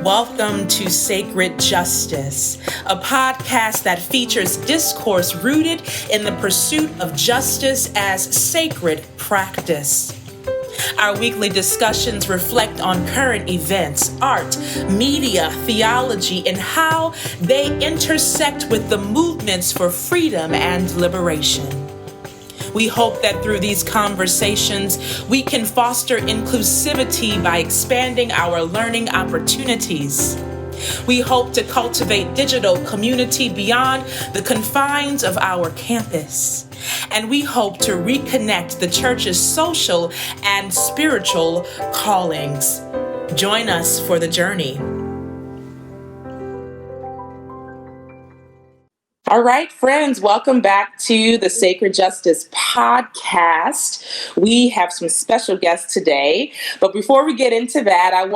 welcome to Sacred Justice, a podcast that features discourse rooted in the pursuit of justice as sacred practice. Our weekly discussions reflect on current events, art, media, theology, and how they intersect with the movements for freedom and liberation. We hope that through these conversations, we can foster inclusivity by expanding our learning opportunities. We hope to cultivate digital community beyond the confines of our campus. And we hope to reconnect the church's social and spiritual callings. Join us for the journey. All right, friends, welcome back to the Sacred Justice podcast. We have some special guests today, but before we get into that, I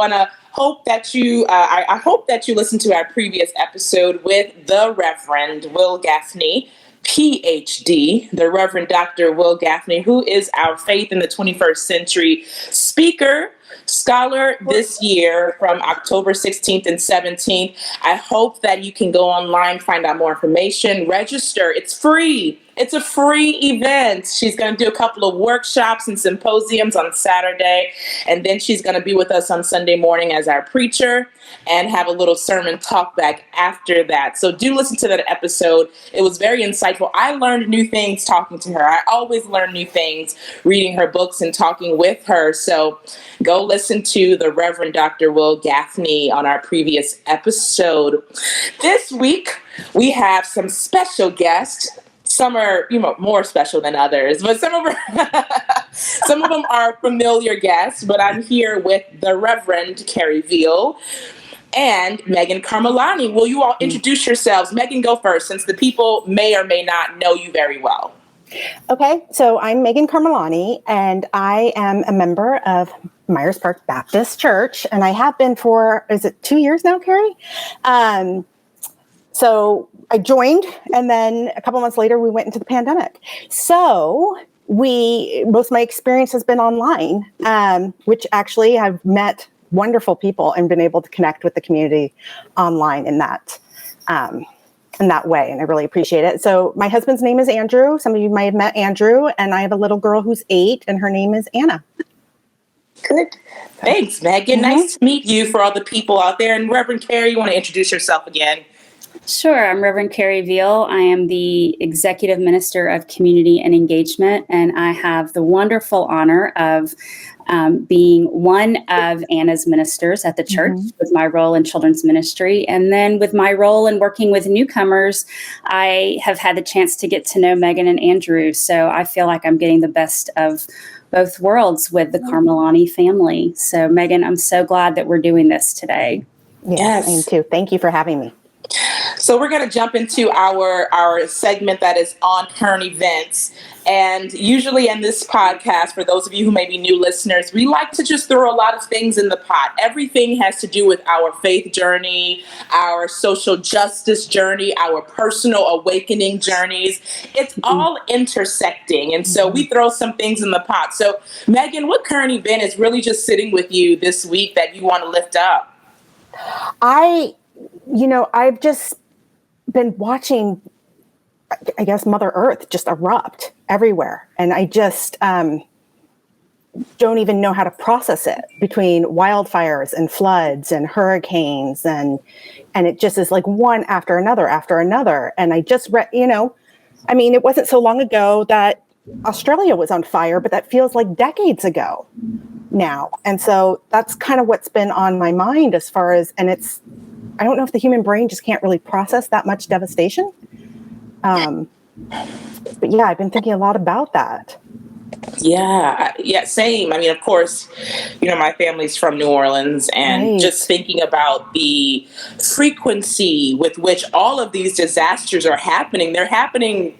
hope that you listened to our previous episode with the Reverend Will Gaffney, PhD, the Reverend Dr. Will Gaffney, who is our Faith in the 21st Century speaker, scholar this year from October 16th and 17th. I hope that you can go online, find out more information, register. It's free. It's a free event. She's going to do a couple of workshops and symposiums on Saturday, and then she's going to be with us on Sunday morning as our preacher and have a little sermon talk back after that. So do listen to that episode. It was very insightful. I learned new things talking to her. I always learn new things reading her books and talking with her. So go listen to the Reverend Dr. Will Gaffney on our previous episode. This week, we have some special guests. Some are, more special than others, but some of them are familiar guests. But I'm here with the Reverend Carrie Veal and Megan Carmilani. Will you all introduce yourselves? Megan, go first, since the people may or may not know you very well. Okay, so I'm Megan Carmilani, and I am a member of Myers Park Baptist Church, and I have been for, is it 2 years now, Carrie? So I joined, and then a couple months later, we went into the pandemic. So most of my experience has been online, which actually I've met wonderful people and been able to connect with the community online in that way. And I really appreciate it. So my husband's name is Andrew. Some of you might have met Andrew, and I have a little girl who's 8, and her name is Anna. Good. Thanks, Megan. Mm-hmm. Nice to meet you for all the people out there. And Reverend Carrie, you want to introduce yourself again? Sure. I'm Reverend Carrie Veal. I am the Executive Minister of Community and Engagement, and I have the wonderful honor of being one of Anna's ministers at the church with my role in children's ministry. And then with my role in working with newcomers, I have had the chance to get to know Megan and Andrew. So I feel like I'm getting the best of both worlds with the Carmilani family. So Megan, I'm so glad that we're doing this today. Yes, me too. Thank you for having me. So we're going to jump into our segment that is on current events. And usually in this podcast, for those of you who may be new listeners, we like to just throw a lot of things in the pot. Everything has to do with our faith journey, our social justice journey, our personal awakening journeys. It's all intersecting. And so we throw some things in the pot. So Megan, what current event is really just sitting with you this week that you want to lift up? I've just been watching, I guess, Mother Earth just erupt everywhere. And I just don't even know how to process it between wildfires and floods and hurricanes. And it just is like one after another. And I just read, it wasn't so long ago that Australia was on fire, but that feels like decades ago now. And so that's kind of what's been on my mind as far as, I don't know if the human brain just can't really process that much devastation. But yeah, I've been thinking a lot about that. Yeah, same. I mean, of course, my family's from New Orleans, and just thinking about the frequency with which all of these disasters are happening. They're happening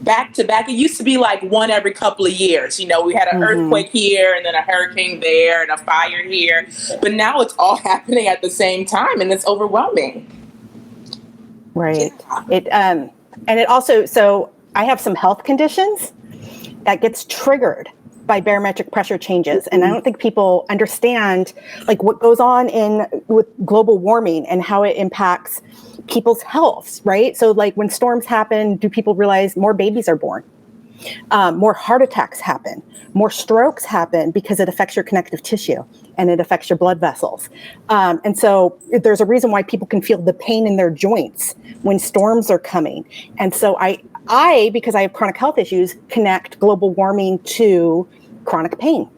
back to back. It used to be like one every couple of years. We had an earthquake here and then a hurricane there and a fire here. But now it's all happening at the same time, and it's overwhelming. Right. Yeah. And it also, so I have some health conditions that gets triggered by barometric pressure changes. And I don't think people understand like what goes on with global warming and how it impacts people's health, right? So like when storms happen, do people realize more babies are born? More heart attacks happen, more strokes happen because it affects your connective tissue and it affects your blood vessels. And so there's a reason why people can feel the pain in their joints when storms are coming. And so I, because I have chronic health issues, connect global warming to chronic pain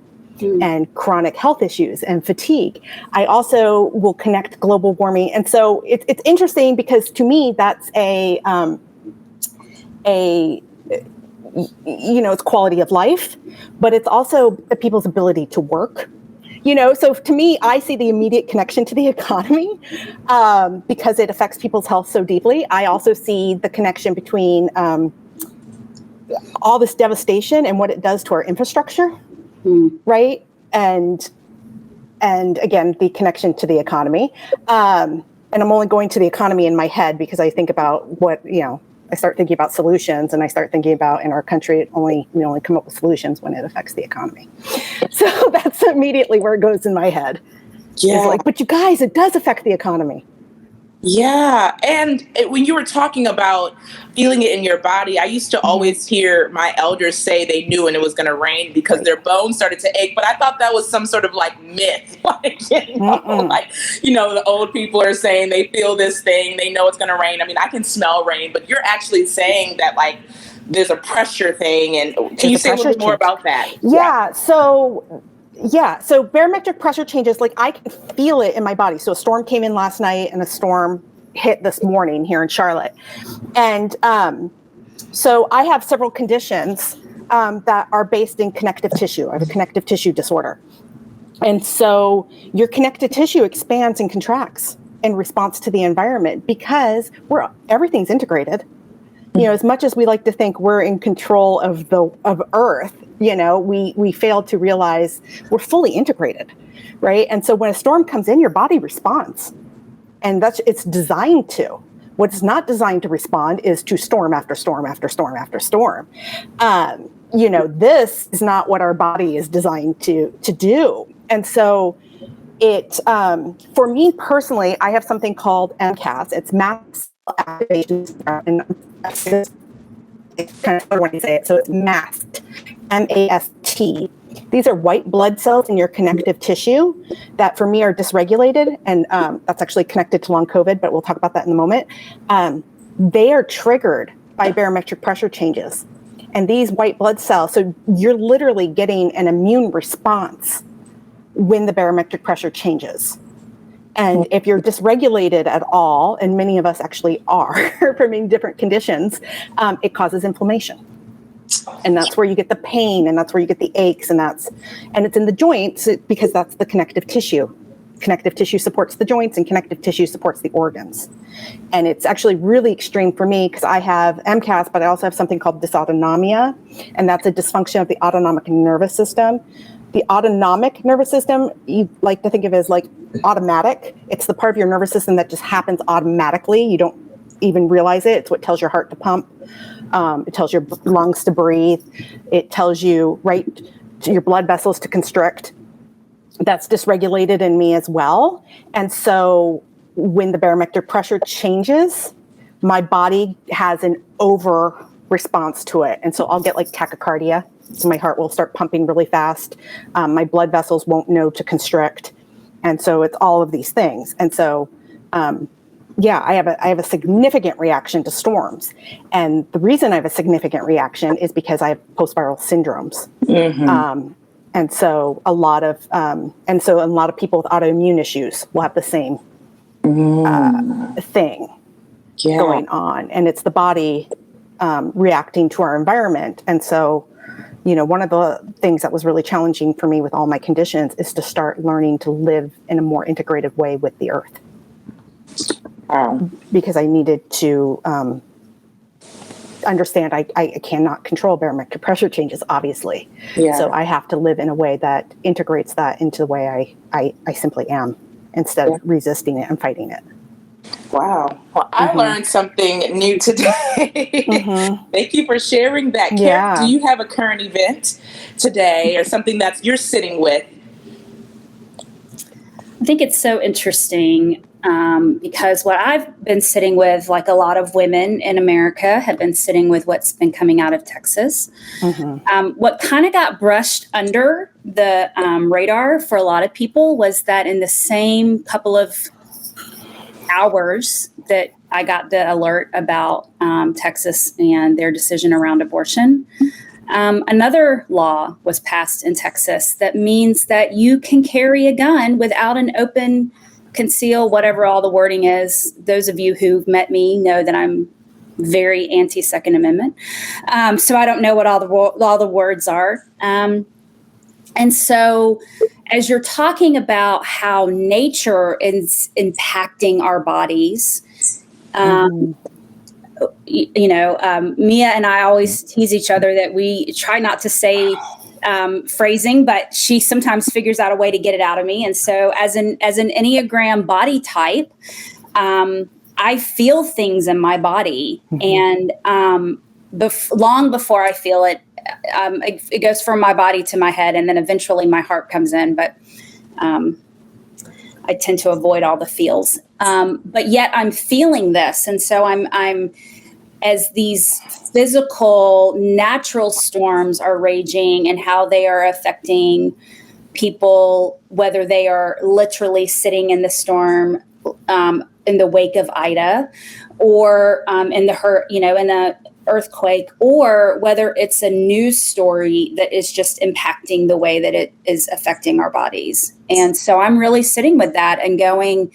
and chronic health issues and fatigue. I also will connect global warming. And so it's interesting because to me, that's it's quality of life, but it's also people's ability to work. So to me, I see the immediate connection to the economy because it affects people's health so deeply. I also see the connection between all this devastation and what it does to our infrastructure, right? And again, the connection to the economy. And I'm only going to the economy in my head because I think about what, I start thinking about solutions, and I start thinking about in our country, we only come up with solutions when it affects the economy. So that's immediately where it goes in my head. Yeah. It's like, but you guys, it does affect the economy. Yeah. And when you were talking about feeling it in your body, I used to always hear my elders say they knew when it was going to rain because their bones started to ache. But I thought that was some sort of like myth. The old people are saying they feel this thing. They know it's going to rain. I mean, I can smell rain, but you're actually saying that like there's a pressure thing. And can you say a little bit more about that? Yeah. So barometric pressure changes, like I can feel it in my body. So a storm came in last night and a storm hit this morning here in Charlotte. And so I have several conditions that are based in connective tissue. I have a connective tissue disorder. And so your connective tissue expands and contracts in response to the environment because everything's integrated. As much as we like to think we're in control of Earth, we fail to realize we're fully integrated, right? And so when a storm comes in, your body responds, and it's designed to. What's not designed to respond is to storm after storm after storm after storm. This is not what our body is designed to do. And so for me personally, I have something called MCAS. It's mast activation, and it's kind of hard when you say it. So it's MAST, MAST. These are white blood cells in your connective tissue that for me are dysregulated. And that's actually connected to long COVID, but we'll talk about that in a moment. They are triggered by barometric pressure changes. And these white blood cells, so you're literally getting an immune response when the barometric pressure changes. And if you're dysregulated at all, and many of us actually are from different conditions, it causes inflammation. And that's where you get the pain, and that's where you get the aches, and it's in the joints because that's the connective tissue. Connective tissue supports the joints, and connective tissue supports the organs. And it's actually really extreme for me because I have MCAS, but I also have something called dysautonomia, and that's a dysfunction of the autonomic nervous system. The autonomic nervous system, you like to think of as like automatic. It's the part of your nervous system that just happens automatically. You don't even realize it. It's what tells your heart to pump. It tells your lungs to breathe. It tells you, to your blood vessels to constrict. That's dysregulated in me as well. And so when the barometric pressure changes, my body has an over response to it. And so I'll get like tachycardia. So my heart will start pumping really fast. My blood vessels won't know to constrict. And so it's all of these things. And so, I have a significant reaction to storms. And the reason I have a significant reaction is because I have post-viral syndromes. Mm-hmm. And so a lot of people with autoimmune issues will have the same thing going on. And it's the body reacting to our environment. And so, one of the things that was really challenging for me with all my conditions is to start learning to live in a more integrated way with the earth. Because I needed to understand I cannot control barometric pressure changes, obviously. Yeah. So I have to live in a way that integrates that into the way I simply am instead of resisting it and fighting it. Wow. Well, I learned something new today. Thank you for sharing that. Carrie, Yeah. do you have a current event today or something that you're sitting with? I think it's so interesting because what I've been sitting with, like a lot of women in America, have been sitting with what's been coming out of Texas. What kind of got brushed under the radar for a lot of people was that in the same couple of hours that I got the alert about Texas and their decision around abortion, another law was passed in Texas that means that you can carry a gun without an open conceal, whatever all the wording is. Those of you who've met me know that I'm very anti-Second Amendment. So I don't know what all the words are. And so as you're talking about how nature is impacting our bodies, Mia and I always tease each other that we try not to say phrasing, but she sometimes figures out a way to get it out of me. And so as an Enneagram body type, I feel things in my body, and long before I feel it, it goes from my body to my head, and then eventually my heart comes in. But I tend to avoid all the feels. But yet I'm feeling this, and so I'm as these physical, natural storms are raging, and how they are affecting people, whether they are literally sitting in the storm in the wake of Ida, or in the earthquake, or whether it's a news story that is just impacting the way that it is affecting our bodies. And so I'm really sitting with that and going,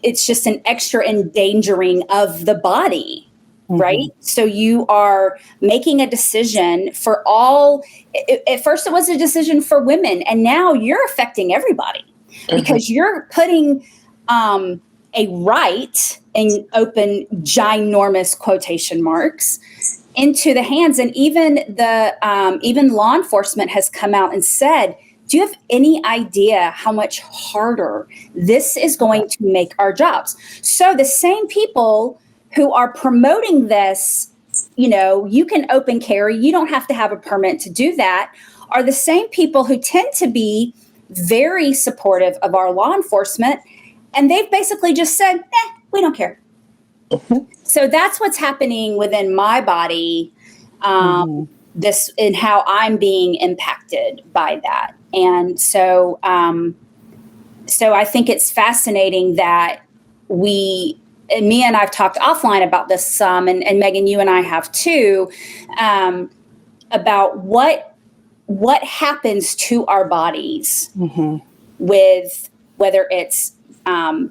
it's just an extra endangering of the body, right? So you are making a decision for all. At first it was a decision for women, and now you're affecting everybody because you're putting a right, in open ginormous quotation marks, into the hands. And even law enforcement has come out and said, do you have any idea how much harder this is going to make our jobs? So the same people who are promoting this, you can open carry, you don't have to have a permit to do that, are the same people who tend to be very supportive of our law enforcement. And they've basically just said, we don't care. So that's what's happening within my body, this and how I'm being impacted by that. And so I think it's fascinating that Mia and I've talked offline about this some, and Megan, you and I have too, about what happens to our bodies with whether it's a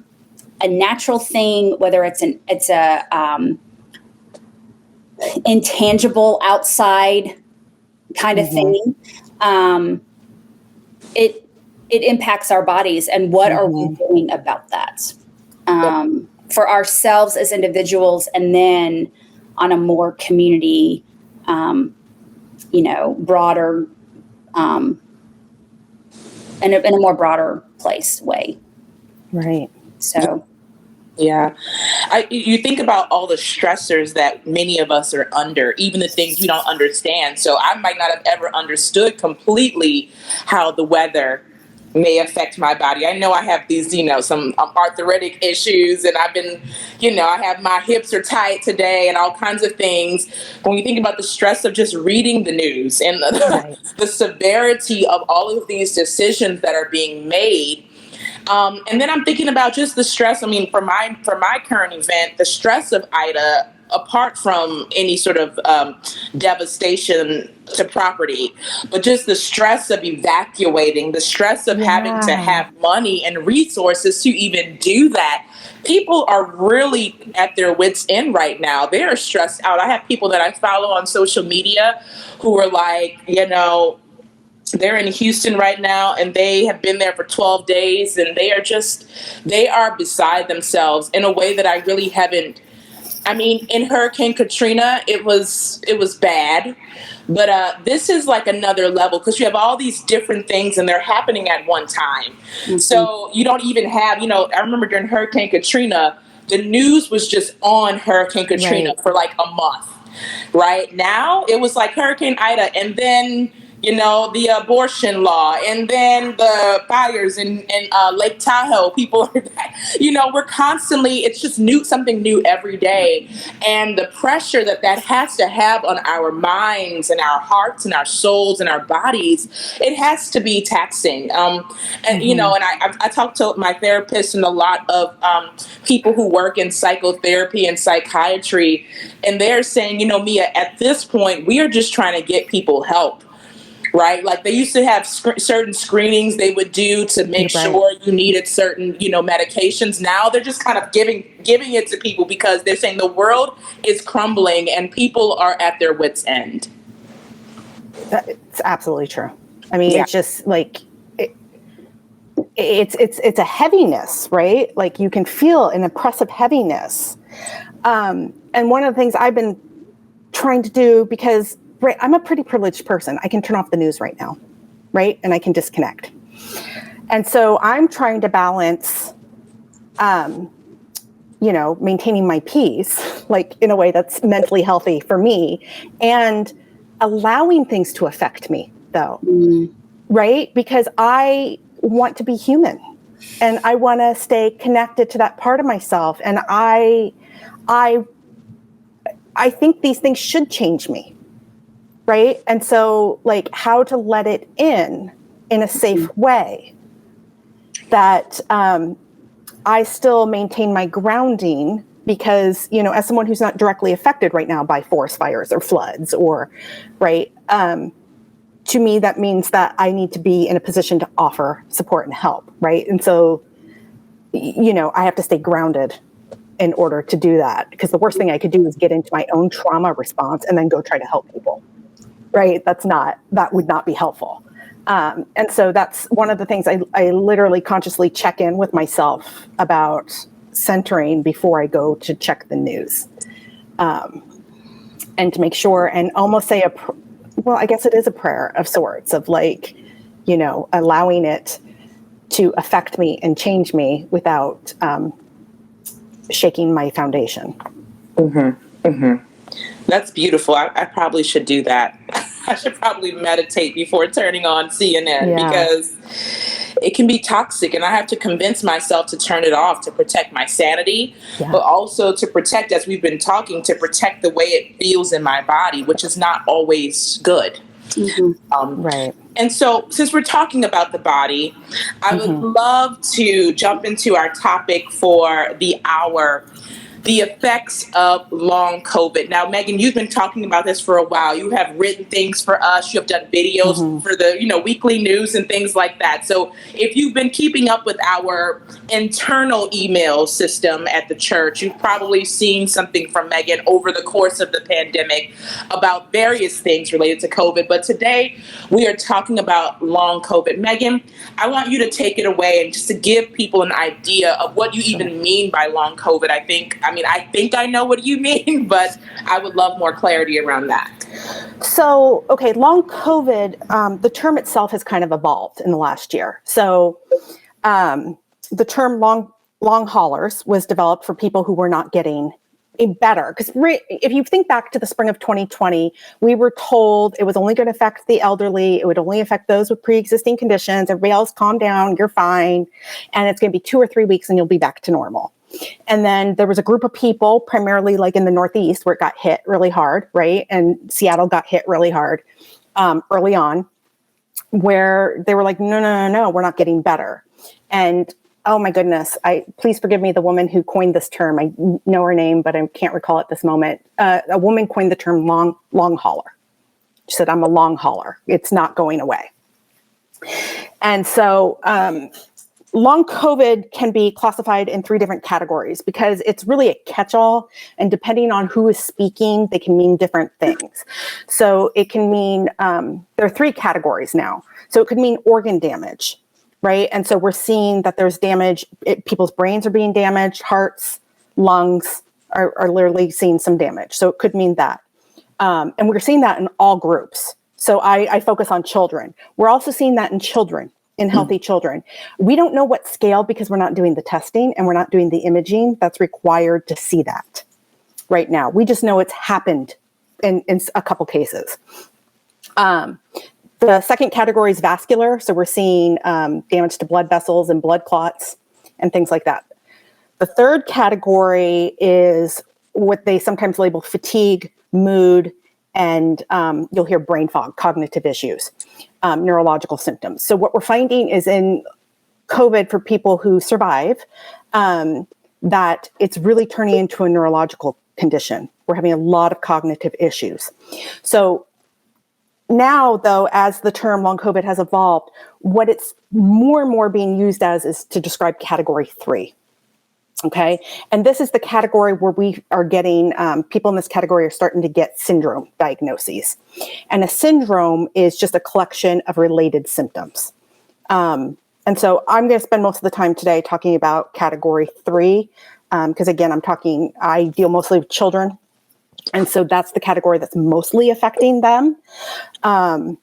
natural thing, whether it's a intangible outside kind of thing. It impacts our bodies, and what are we doing about that for ourselves as individuals, and then on a more community, broader, in a more broader way. Right. So. Yeah. You think about all the stressors that many of us are under, even the things we don't understand. So I might not have ever understood completely how the weather may affect my body. I know I have these, some arthritic issues, and I've been, I have my hips are tight today and all kinds of things. When you think about the stress of just reading the news and the severity of all of these decisions that are being made. And then I'm thinking about just the stress. For my current event, the stress of Ida, apart from any sort of devastation to property, but just the stress of evacuating, the stress of having to have money and resources to even do that. People are really at their wits' end right now. They are stressed out. I have people that I follow on social media who are like, they're in Houston right now, and they have been there for 12 days, and they are beside themselves in a way that I really haven't. In Hurricane Katrina, it was bad. But this is like another level because you have all these different things and they're happening at one time. So you don't even have, I remember during Hurricane Katrina, the news was just on Hurricane Katrina Right. for like a month. Right now, it was like Hurricane Ida, and then the abortion law, and then the fires in Lake Tahoe. People are, we're constantly. It's just something new every day, and the pressure that has to have on our minds and our hearts and our souls and our bodies, it has to be taxing. And and I talk to my therapist and a lot of people who work in psychotherapy and psychiatry, and they're saying, Mia, at this point, we are just trying to get people help, right? Like they used to have certain screenings they would do to make sure you needed certain, medications. Now they're just kind of giving it to people because they're saying the world is crumbling and people are at their wits' end. It's absolutely true. I mean, it's just like, it's a heaviness, right? Like you can feel an oppressive heaviness. And one of the things I've been trying to do, because I'm a pretty privileged person. I can turn off the news right now, right? And I can disconnect. And so I'm trying to balance, maintaining my peace, like in a way that's mentally healthy for me, and allowing things to affect me though, right? Because I want to be human and I want to stay connected to that part of myself. And I think these things should change me, right? And so like how to let it in a safe way that I still maintain my grounding because, as someone who's not directly affected right now by forest fires or floods or, right, to me, that means that I need to be in a position to offer support and help, right? And so, I have to stay grounded in order to do that, because the worst thing I could do is get into my own trauma response and then go try to help people, right? That would not be helpful. And so that's one of the things I literally consciously check in with myself about centering before I go to check the news. And to make sure and almost say I guess it is a prayer of sorts of like, allowing it to affect me and change me without shaking my foundation. That's beautiful. I probably should do that. I should probably meditate before turning on CNN because it can be toxic and I have to convince myself to turn it off to protect my sanity, but also to protect, as we've been talking, to protect the way it feels in my body, which is not always good. Right. And so since we're talking about the body, I would love to jump into our topic for the hour, the effects of long COVID. Now, Megan, you've been talking about this for a while. You have written things for us. You have done videos for the, weekly news and things like that. So if you've been keeping up with our internal email system at the church, you've probably seen something from Megan over the course of the pandemic about various things related to COVID. But today we are talking about long COVID. Megan, I want you to take it away and just to give people an idea of what you even mean by long COVID. I think I know what you mean, but I would love more clarity around that. So, okay, long COVID, the term itself has kind of evolved in the last year. So the term long haulers was developed for people who were not getting better. Because if you think back to the spring of 2020, we were told it was only going to affect the elderly. It would only affect those with pre-existing conditions. Everybody else, calm down, you're fine. And it's going to be 2 or 3 weeks and you'll be back to normal. And then there was a group of people, primarily like in the Northeast, where it got hit really hard, right? And Seattle got hit really hard early on, where they were like, no, we're not getting better. And oh my goodness, please forgive me, the woman who coined this term. I know her name, but I can't recall at this moment. A woman coined the term long hauler. She said, I'm a long hauler. It's not going away. And so long COVID can be classified in 3 different categories because it's really a catch-all, and depending on who is speaking, they can mean different things. So it can mean, there are 3 categories now. So it could mean organ damage, right? And so we're seeing that there's damage, people's brains are being damaged, hearts, lungs are literally seeing some damage. So it could mean that. And we're seeing that in all groups. So I focus on children. We're also seeing that in children, in healthy children. We don't know what scale because we're not doing the testing and we're not doing the imaging that's required to see that right now. We just know it's happened in a couple cases. The second category is vascular. So we're seeing damage to blood vessels and blood clots and things like that. The third category is what they sometimes label fatigue, mood, and you'll hear brain fog, cognitive issues, neurological symptoms. So what we're finding is in COVID for people who survive, that it's really turning into a neurological condition. We're having a lot of cognitive issues. So now, though, as the term long COVID has evolved, what it's more and more being used as is to describe category 3. Okay. And this is the category where we are getting, people in this category are starting to get syndrome diagnoses. And a syndrome is just a collection of related symptoms. And so I'm going to spend most of the time today talking about category 3, because again, I deal mostly with children. And so that's the category that's mostly affecting them. And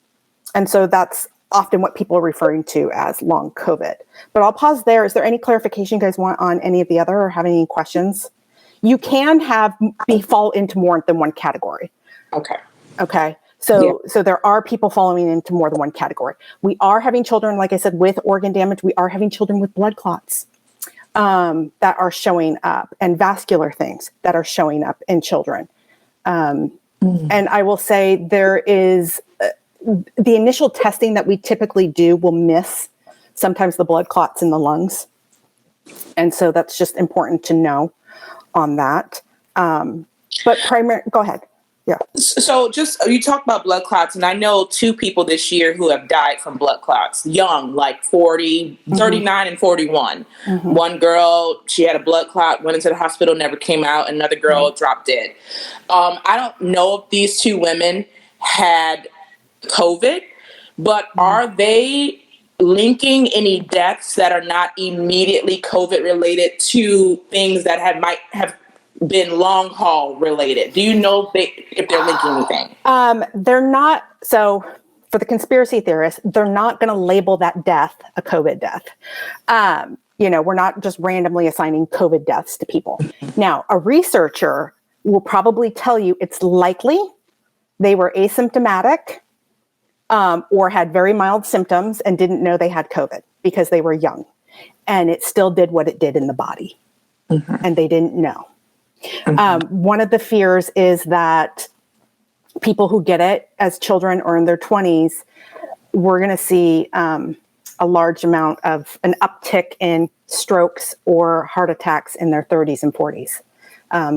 so that's often what people are referring to as long COVID. But I'll pause there. Is there any clarification you guys want on any of the other or have any questions? You can fall into more than one category. Okay. So there are people falling into more than one category. We are having children, like I said, with organ damage. We are having children with blood clots that are showing up, and vascular things that are showing up in children. And I will say there is the initial testing that we typically do will miss sometimes the blood clots in the lungs. And so that's just important to know on that. But go ahead. Yeah. So you talk about blood clots, and I know 2 people this year who have died from blood clots, young, like 40, 39 and 41. One girl, she had a blood clot, went into the hospital, never came out. Another girl dropped dead. I don't know if these 2 women had COVID, but are they linking any deaths that are not immediately COVID related to things that might have been long haul related? Do you know if they're linking anything? They're not. So for the conspiracy theorists, they're not going to label that death a COVID death. We're not just randomly assigning COVID deaths to people. Now, a researcher will probably tell you it's likely they were asymptomatic or had very mild symptoms and didn't know they had COVID because they were young. And it still did what it did in the body. And they didn't know. One of the fears is that people who get it as children or in their 20s, we're going to see a large amount of an uptick in strokes or heart attacks in their 30s and 40s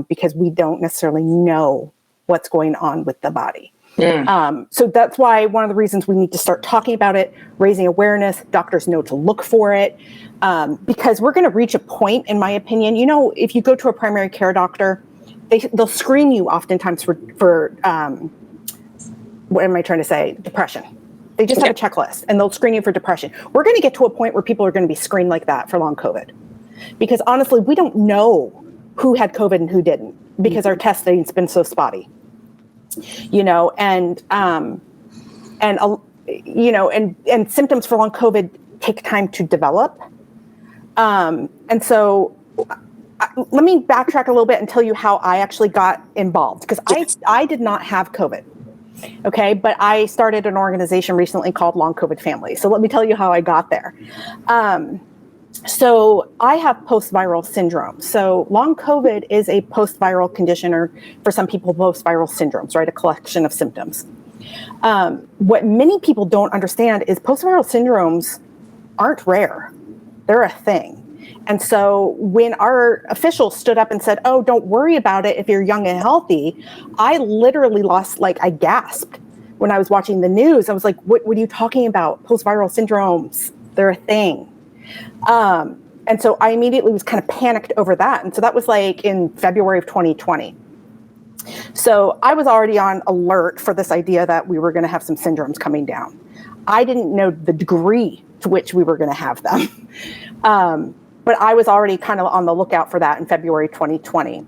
because we don't necessarily know what's going on with the body. So that's why one of the reasons we need to start talking about it, raising awareness, doctors know to look for it, because we're going to reach a point, in my opinion, if you go to a primary care doctor, they'll screen you oftentimes for what am I trying to say? Depression. They just have a checklist and they'll screen you for depression. We're going to get to a point where people are going to be screened like that for long COVID, because honestly, we don't know who had COVID and who didn't because our testing's been so spotty. And symptoms for long COVID take time to develop. And so let me backtrack a little bit and tell you how I actually got involved, because I did not have COVID. Okay. But I started an organization recently called Long COVID Family. So let me tell you how I got there. So I have post-viral syndrome. So long COVID is a post-viral condition, or for some people, post-viral syndromes, right? A collection of symptoms. What many people don't understand is post-viral syndromes aren't rare. They're a thing. And so when our officials stood up and said, oh, don't worry about it if you're young and healthy, I literally I gasped when I was watching the news. I was like, what are you talking about? Post-viral syndromes, they're a thing. And so I immediately was kind of panicked over that. And so that was like in February of 2020. So I was already on alert for this idea that we were going to have some syndromes coming down. I didn't know the degree to which we were going to have them. But I was already kind of on the lookout for that in February 2020.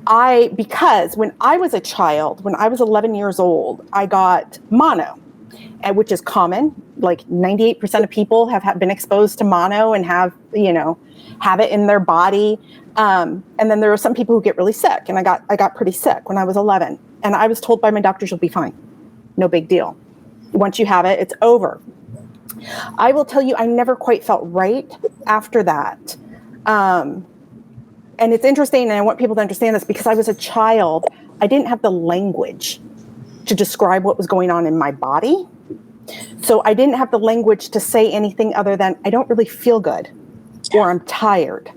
because when I was a child, when I was 11 years old, I got mono, which is common. Like 98% of people have been exposed to mono and have it in their body. And then there are some people who get really sick, and I got pretty sick when I was 11, and I was told by my doctors, you'll be fine. No big deal. Once you have it, it's over. I will tell you, I never quite felt right after that. And it's interesting, and I want people to understand this, because I was a child, I didn't have the language to describe what was going on in my body. So I didn't have the language to say anything other than, I don't really feel good, or I'm tired,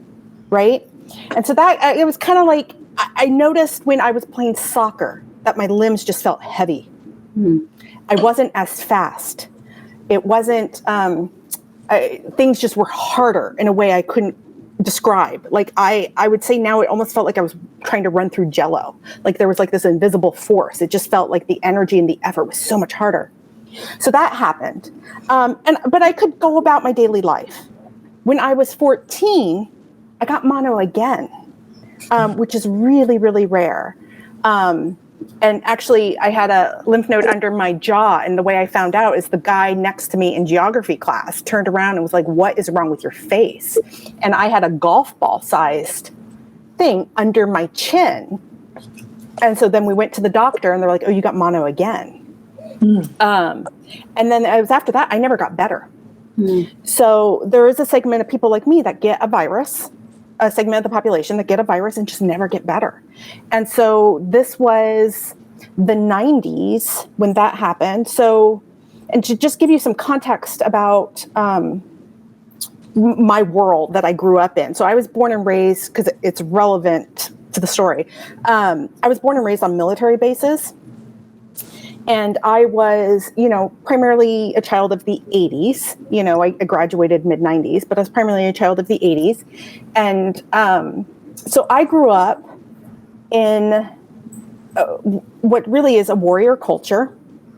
right? And so that, it was kind of like, I noticed when I was playing soccer that my limbs just felt heavy. I wasn't as fast. It wasn't, things just were harder in a way I couldn't describe. Like I would say now it almost felt like I was trying to run through jello. Like there was like this invisible force. It just felt like the energy and the effort was so much harder. So that happened. But I could go about my daily life. When I was 14, I got mono again, which is really, really rare. And actually, I had a lymph node under my jaw, and the way I found out is the guy next to me in geography class turned around and was like, what is wrong with your face? And I had a golf ball sized thing under my chin. And so then we went to the doctor, and they're like, oh, you got mono again. And then it was after that, I never got better. So there is a segment of people like me that get a virus, a segment of the population that get a virus and just never get better. And so this was the 90s when that happened. So, and to just give you some context about my world that I grew up in. So I was born and raised, because it's relevant to the story. I was born and raised on military bases. And I was, primarily a child of the 80s. I graduated mid-90s, but I was primarily a child of the 80s. And so I grew up in what really is a warrior culture,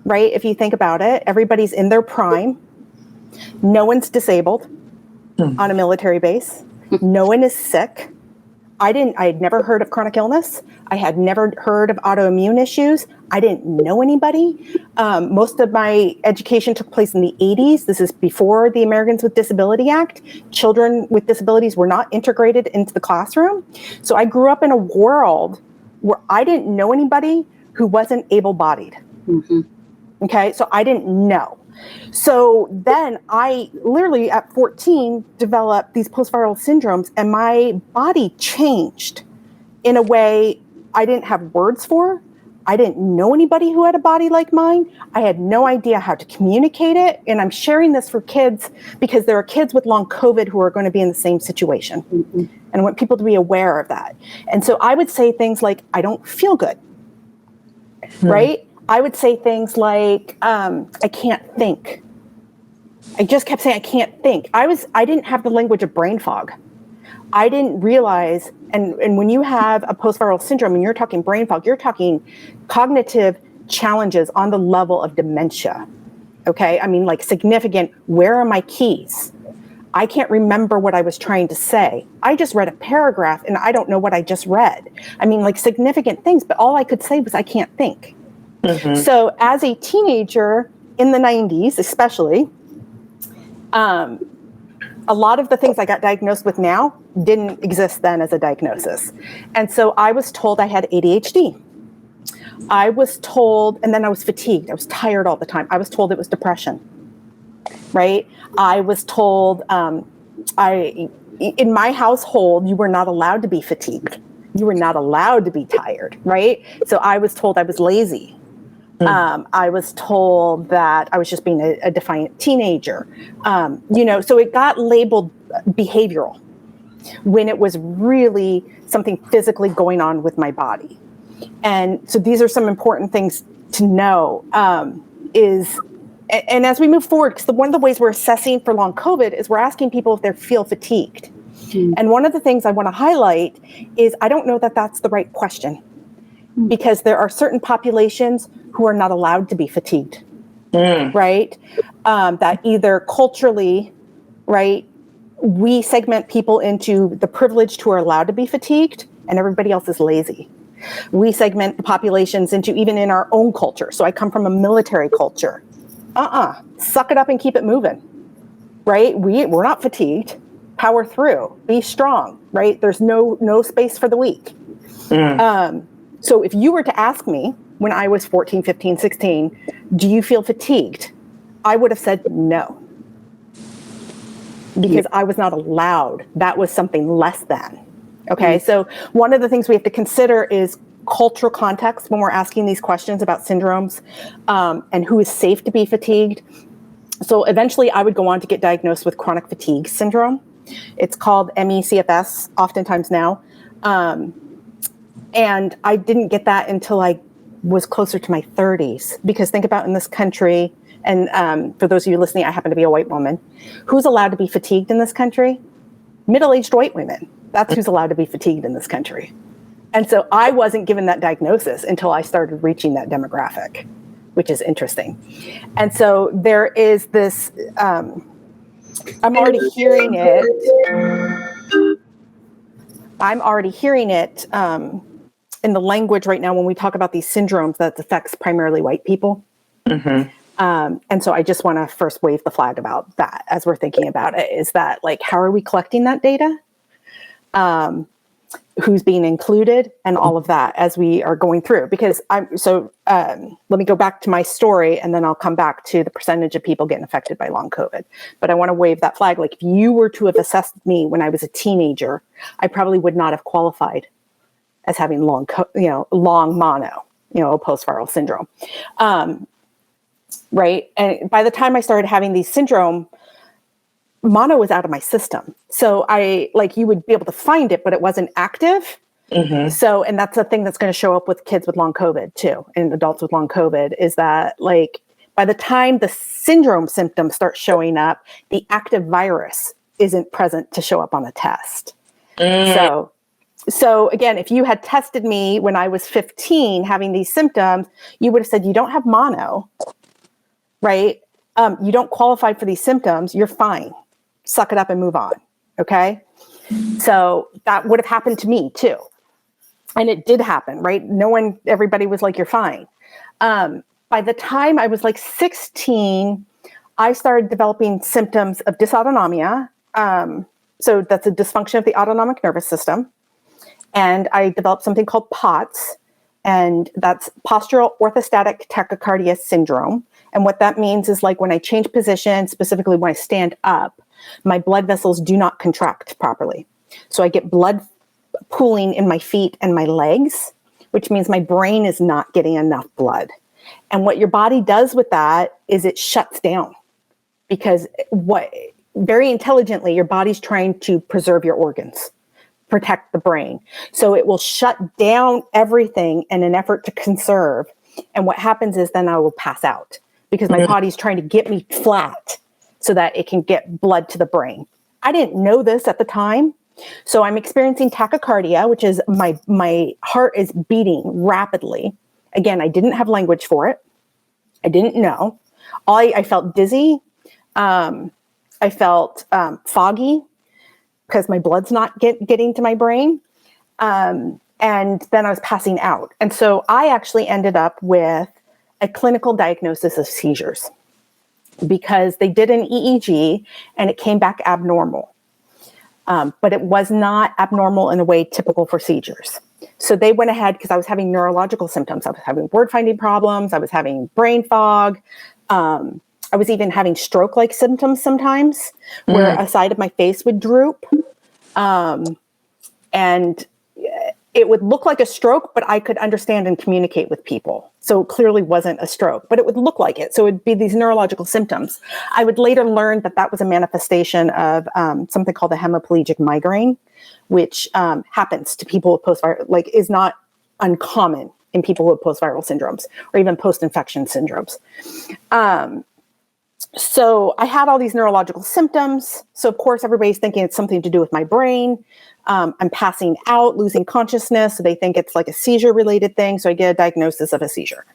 right? If you think about it, everybody's in their prime. No one's disabled on a military base. No one is sick. I had never heard of chronic illness. I had never heard of autoimmune issues. I didn't know anybody. Most of my education took place in the 80s. This is before the Americans with Disability Act. Children with disabilities were not integrated into the classroom. So I grew up in a world where I didn't know anybody who wasn't able-bodied. Okay, so I didn't know. So then I literally at 14 developed these post-viral syndromes, and my body changed in a way I didn't have words for. I didn't know anybody who had a body like mine. I had no idea how to communicate it. And I'm sharing this for kids because there are kids with long COVID who are going to be in the same situation. And I want people to be aware of that. And so I would say things like, I don't feel good, right? I would say things like, I can't think. I just kept saying, I can't think. I didn't have the language of brain fog. I didn't realize, and when you have a post-viral syndrome and you're talking brain fog, you're talking cognitive challenges on the level of dementia. Okay. I mean, like significant, where are my keys? I can't remember what I was trying to say. I just read a paragraph and I don't know what I just read. I mean, like significant things, but all I could say was, I can't think. So as a teenager in the 90s, especially, a lot of the things I got diagnosed with now didn't exist then as a diagnosis. And so I was told I had ADHD. I was told, and then I was fatigued. I was tired all the time. I was told it was depression, right? I was told, in my household, you were not allowed to be fatigued. You were not allowed to be tired, right? So I was told I was lazy. I was told that I was just being a defiant teenager. So it got labeled behavioral when it was really something physically going on with my body. And so these are some important things to know, and as we move forward, because one of the ways we're assessing for long COVID is we're asking people if they feel fatigued. And one of the things I want to highlight is I don't know that that's the right question, because there are certain populations who are not allowed to be fatigued, right? That either culturally, right, we segment people into the privileged who are allowed to be fatigued and everybody else is lazy. We segment the populations into even in our own culture. So I come from a military culture. Suck it up and keep it moving, right? We're not fatigued. Power through. Be strong, right? There's no space for the weak. So if you were to ask me when I was 14, 15, 16, do you feel fatigued? I would have said no. Because I was not allowed. That was something less than. Okay, so one of the things we have to consider is cultural context when we're asking these questions about syndromes, and who is safe to be fatigued. So eventually I would go on to get diagnosed with chronic fatigue syndrome. It's called ME/CFS oftentimes now. And I didn't get that until I was closer to my 30s, because think about in this country, and for those of you listening, I happen to be a white woman. Who's allowed to be fatigued in this country? Middle-aged white women. That's who's allowed to be fatigued in this country. And so I wasn't given that diagnosis until I started reaching that demographic, which is interesting. And so there is this, I'm already hearing it. I'm already hearing it in the language right now when we talk about these syndromes that affects primarily white people. And so I just want to first wave the flag about that as we're thinking about it, is that like, how are we collecting that data? Who's being included and all of that as we are going through, because let me go back to my story and then I'll come back to the percentage of people getting affected by long COVID. But I want to wave that flag. Like if you were to have assessed me when I was a teenager, I probably would not have qualified as having long mono, post-viral syndrome. Right. And by the time I started having these syndrome, mono was out of my system. So you would be able to find it, but it wasn't active. So, and that's a thing that's going to show up with kids with long COVID too, and adults with long COVID, is that like, by the time the syndrome symptoms start showing up, the active virus isn't present to show up on a test. So again, if you had tested me when I was 15 having these symptoms, you would have said, you don't have mono, right? You don't qualify for these symptoms. You're fine. Suck it up and move on. Okay. So that would have happened to me too. And it did happen, right? Everybody was like, you're fine. By the time I was like 16, I started developing symptoms of dysautonomia. So that's a dysfunction of the autonomic nervous system. And I developed something called POTS, and that's postural orthostatic tachycardia syndrome. And what that means is like when I change position, specifically when I stand up, my blood vessels do not contract properly. So I get blood pooling in my feet and my legs, which means my brain is not getting enough blood. And what your body does with that is it shuts down, because very intelligently, your body's trying to preserve your organs, protect the brain. So it will shut down everything in an effort to conserve. And what happens is then I will pass out, because my body's trying to get me flat so that it can get blood to the brain. I didn't know this at the time. So I'm experiencing tachycardia, which is my heart is beating rapidly. Again, I didn't have language for it. I didn't know. I felt dizzy. I felt foggy because my blood's not getting to my brain. And then I was passing out. And so I actually ended up with a clinical diagnosis of seizures, because they did an EEG and it came back abnormal. But it was not abnormal in a way typical for seizures. So they went ahead, because I was having neurological symptoms. I was having word finding problems. I was having brain fog. I was even having stroke-like symptoms sometimes, where a side of my face would droop. And it would look like a stroke, but I could understand and communicate with people. So it clearly wasn't a stroke, but it would look like it. So it would be these neurological symptoms. I would later learn that that was a manifestation of something called a hemiplegic migraine, which happens to people with post-viral, is not uncommon in people with post-viral syndromes or even post-infection syndromes. So I had all these neurological symptoms. So of course, everybody's thinking it's something to do with my brain. I'm passing out, losing consciousness. So they think it's like a seizure related thing. So I get a diagnosis of a seizure.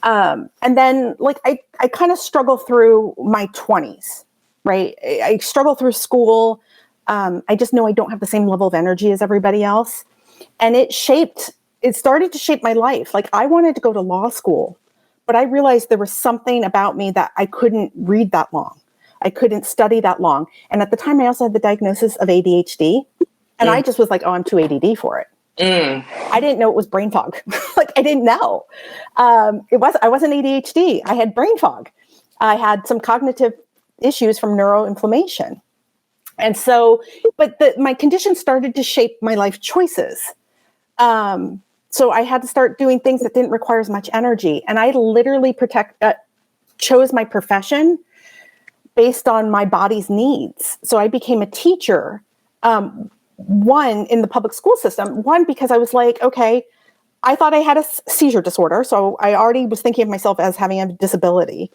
And then I kind of struggle through my 20s, right? I struggle through school. I just know I don't have the same level of energy as everybody else. And it shaped it started to shape my life. Like I wanted to go to law school, but I realized there was something about me that I couldn't read that long. I couldn't study that long. And at the time I also had the diagnosis of ADHD, and I just was like, oh, I'm too ADD for it. I didn't know it was brain fog. Like I didn't know. I wasn't ADHD. I had brain fog. I had some cognitive issues from neuroinflammation. And so, but my condition started to shape my life choices. So I had to start doing things that didn't require as much energy. And I literally chose my profession based on my body's needs. So I became a teacher, one, in the public school system, one, because I was like, okay, I thought I had a seizure disorder. So I already was thinking of myself as having a disability.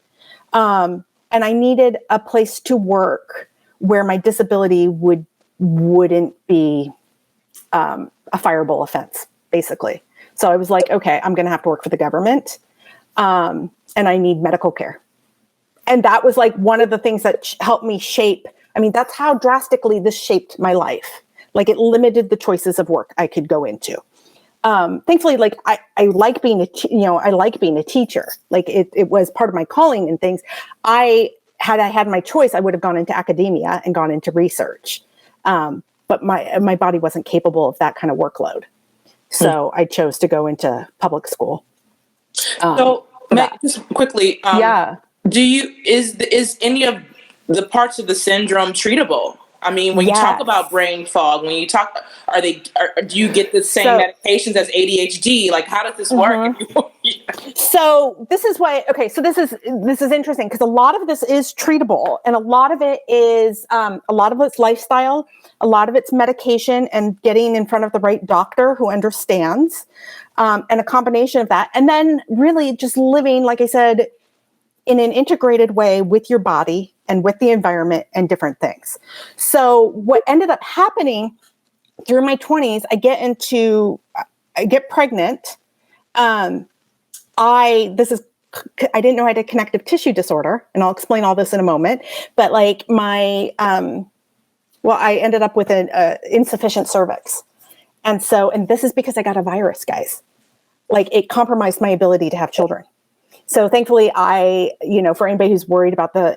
And I needed a place to work where my disability wouldn't be a fireable offense, basically. So I was like, okay, I'm going to have to work for the government, and I need medical care. And that was like one of the things that helped me shape. I mean, that's how drastically this shaped my life. Like it limited the choices of work I could go into. Thankfully, like I like being I like being a teacher. Like it was part of my calling and things. Had I had my choice, I would have gone into academia and gone into research. But my body wasn't capable of that kind of workload. So I chose to go into public school. So Meg, just quickly, is any of the parts of the syndrome treatable? I mean, when you talk about brain fog, do you get the same medications as ADHD? Like, how does this work? So this is why, so this is interesting because a lot of this is treatable, and a lot of it is, a lot of it's lifestyle, a lot of it's medication and getting in front of the right doctor who understands, and a combination of that. And then really just living, like I said, in an integrated way with your body and with the environment and different things. So what ended up happening through my 20s, I get pregnant. I didn't know I had a connective tissue disorder, and I'll explain all this in a moment. But like I ended up with an insufficient cervix. And this is because I got a virus, guys. Like it compromised my ability to have children. So thankfully for anybody who's worried about the,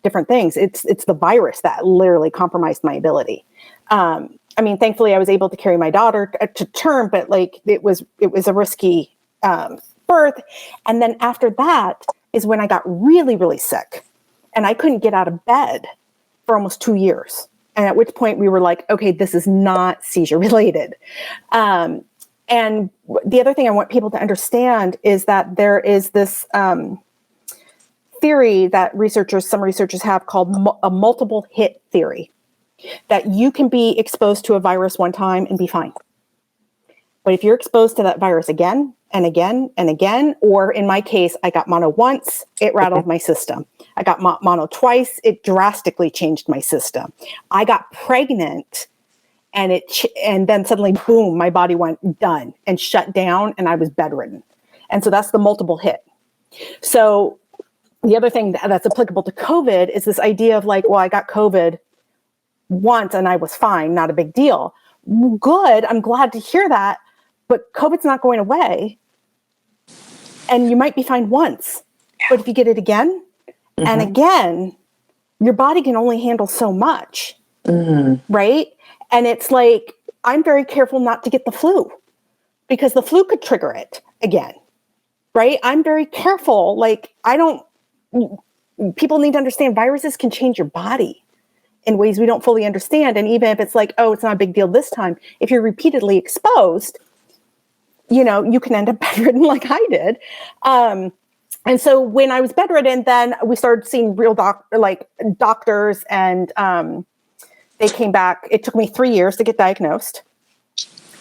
different things, it's the virus that literally compromised my ability. Thankfully I was able to carry my daughter to term, but like it was a risky birth. And then after that is when I got really, really sick, and I couldn't get out of bed for almost 2 years. And at which point we were like, okay, this is not seizure related. And the other thing I want people to understand is that there is this theory that some researchers have called a multiple hit theory, that you can be exposed to a virus one time and be fine. But if you're exposed to that virus again and again and again, or in my case, I got mono once, it rattled my system. I got mono twice, it drastically changed my system. I got pregnant, and then suddenly, boom, my body went done and shut down, and I was bedridden. And so that's the multiple hit. So the other thing that's applicable to COVID is this idea of like, well, I got COVID once and I was fine, not a big deal. Good, I'm glad to hear that, but COVID's not going away. And you might be fine once, but if you get it again and again, your body can only handle so much, right? And it's like, I'm very careful not to get the flu because the flu could trigger it again, right? I'm very careful. Like people need to understand viruses can change your body in ways we don't fully understand. And even if it's like, oh, it's not a big deal this time, if you're repeatedly exposed, you can end up bedridden like I did. And so when I was bedridden, then we started seeing real doctors, and they came back. It took me 3 years to get diagnosed.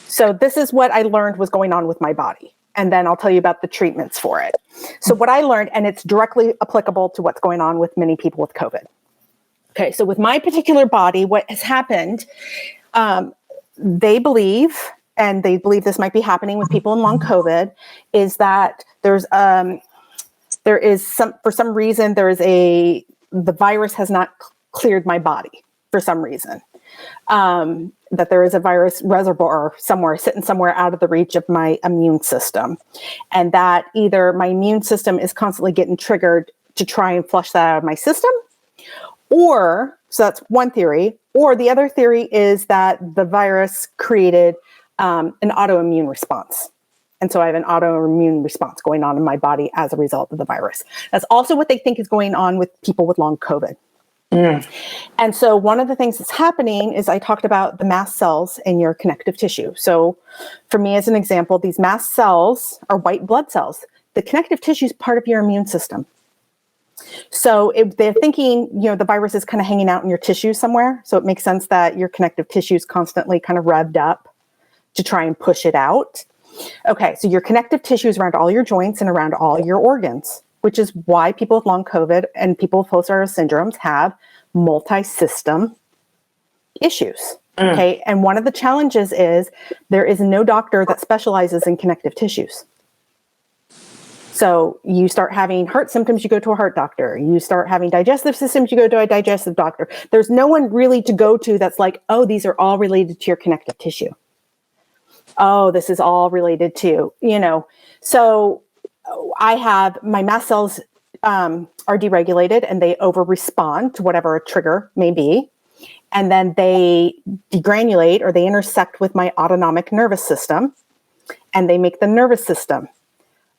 So this is what I learned was going on with my body. And then I'll tell you about the treatments for it. So what I learned, and it's directly applicable to what's going on with many people with COVID. Okay, so with my particular body, what has happened, they believe this might be happening with people in long COVID, is that for some reason, the virus has not cleared my body for some reason. that there is a virus reservoir somewhere, sitting somewhere out of the reach of my immune system. And that either my immune system is constantly getting triggered to try and flush that out of my system, or, so that's one theory, or the other theory is that the virus created an autoimmune response. And so I have an autoimmune response going on in my body as a result of the virus. That's also what they think is going on with people with long COVID. And so one of the things that's happening is I talked about the mast cells in your connective tissue. So for me, as an example, these mast cells are white blood cells. The connective tissue is part of your immune system. So if they're thinking, the virus is kind of hanging out in your tissue somewhere. So it makes sense that your connective tissue is constantly kind of revved up to try and push it out. Okay, so your connective tissue is around all your joints and around all your organs, which is why people with long COVID and people with post-virus syndromes have multi-system issues. Okay, and one of the challenges is there is no doctor that specializes in connective tissues. So you start having heart symptoms, you go to a heart doctor. You start having digestive systems, you go to a digestive doctor. There's no one really to go to that's like, oh, these are all related to your connective tissue. Oh, this is all related to, So I have my mast cells are deregulated and they over-respond to whatever a trigger may be. And then they degranulate or they intersect with my autonomic nervous system and they make the nervous system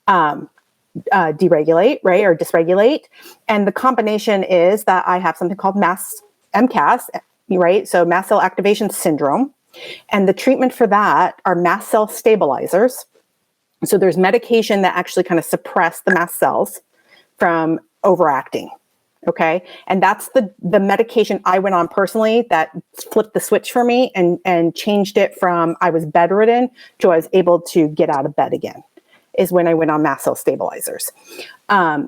deregulate, right, or dysregulate. And the combination is that I have something called MCAS, right? So mast cell activation syndrome. And the treatment for that are mast cell stabilizers. So there's medication that actually kind of suppress the mast cells from overacting. Okay. And that's the medication I went on personally that flipped the switch for me and changed it from I was bedridden to I was able to get out of bed again, is when I went on mast cell stabilizers.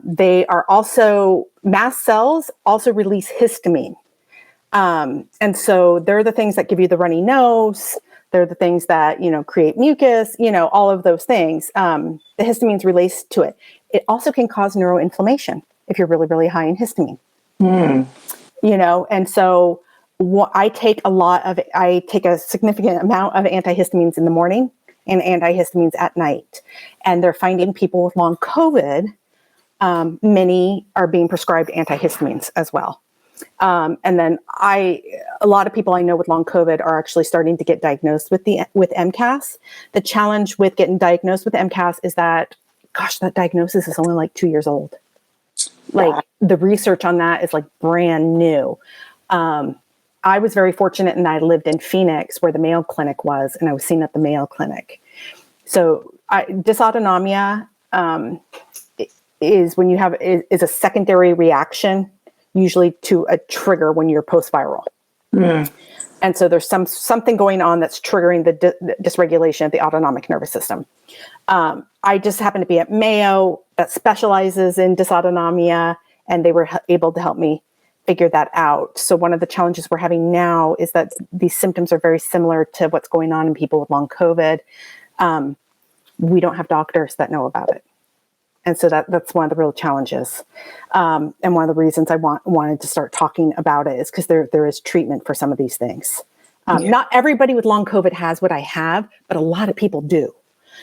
They are also, mast cells also release histamine. And so they're the things that give you the runny nose. They're the things that, create mucus, all of those things. The histamines release to it. It also can cause neuroinflammation if you're really, really high in histamine. And so I take a significant amount of antihistamines in the morning and antihistamines at night. And they're finding people with long COVID, many are being prescribed antihistamines as well. And then a lot of people I know with long COVID are actually starting to get diagnosed with MCAS. The challenge with getting diagnosed with MCAS is that, that diagnosis is only like 2 years old. Like the research on that is like brand new. I was very fortunate in that I lived in Phoenix where the Mayo Clinic was, and I was seen at the Mayo Clinic. So dysautonomia is when you have is a secondary reaction, usually to a trigger when you're post-viral. And so there's something going on that's triggering the dysregulation of the autonomic nervous system. I just happened to be at Mayo that specializes in dysautonomia, and they were able to help me figure that out. So one of the challenges we're having now is that these symptoms are very similar to what's going on in people with long COVID. We don't have doctors that know about it. And so that's one of the real challenges. And one of the reasons I wanted to start talking about it is because there is treatment for some of these things. Not everybody with long COVID has what I have, but a lot of people do.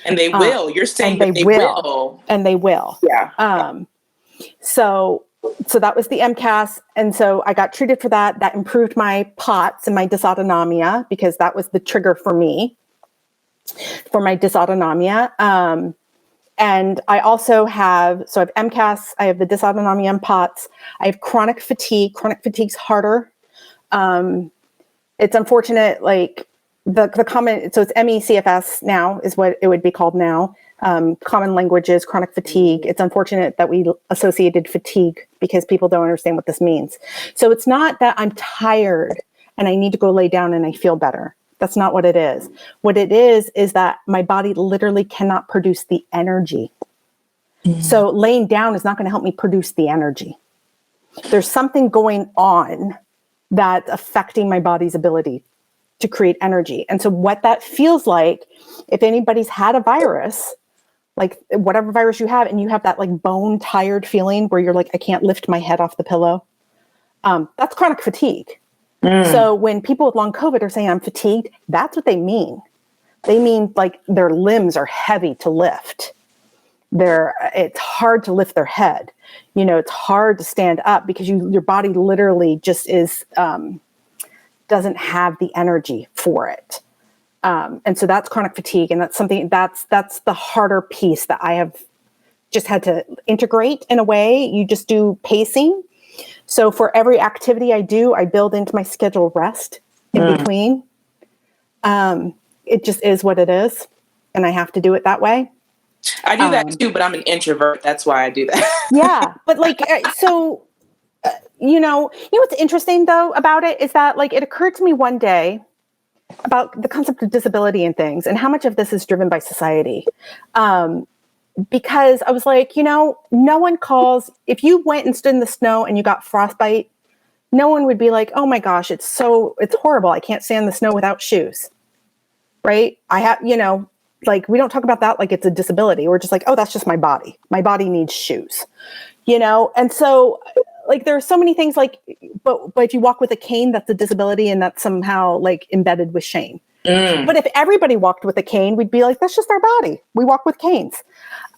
And they will. You're saying that they will. And they will. Yeah. So that was the MCAS. And so I got treated for that. That improved my POTS and my dysautonomia because that was the trigger for me for my dysautonomia. And I also have, so I have MCAS, I have the dysautonomia and POTS. I have chronic fatigue. Chronic fatigue's harder. It's unfortunate, like the common, so it's MECFS now is what it would be called now. Common language is chronic fatigue. It's unfortunate that we associated fatigue because people don't understand what this means. So it's not that I'm tired and I need to go lay down and I feel better. That's not what it is. What it is that my body literally cannot produce the energy. So laying down is not going to help me produce the energy. There's something going on that's affecting my body's ability to create energy. And so what that feels like, if anybody's had a virus, like whatever virus you have, and you have that like bone tired feeling where you're like, I can't lift my head off the pillow. That's chronic fatigue. So when people with long COVID are saying I'm fatigued, that's what they mean. They mean like their limbs are heavy to lift. It's hard to lift their head. It's hard to stand up because your body literally just doesn't have the energy for it. And so that's chronic fatigue. And that's something that's the harder piece that I have just had to integrate in a way. You just do pacing. So for every activity I do, I build into my schedule rest in between. It just is what it is. And I have to do it that way. I do that too, but I'm an introvert. That's why I do that. Yeah. But like, what's interesting though about it is that like, it occurred to me one day about the concept of disability and things and how much of this is driven by society. Because I was like, no one calls, if you went and stood in the snow and you got frostbite, no one would be like, oh my gosh, it's horrible. I can't stand the snow without shoes. Right. I have, like, we don't talk about that like it's a disability. We're just like, oh, that's just my body. My body needs shoes, And so like, there are so many things like, but if you walk with a cane, that's a disability and that's somehow like embedded with shame. But if everybody walked with a cane, we'd be like, that's just our body. We walk with canes.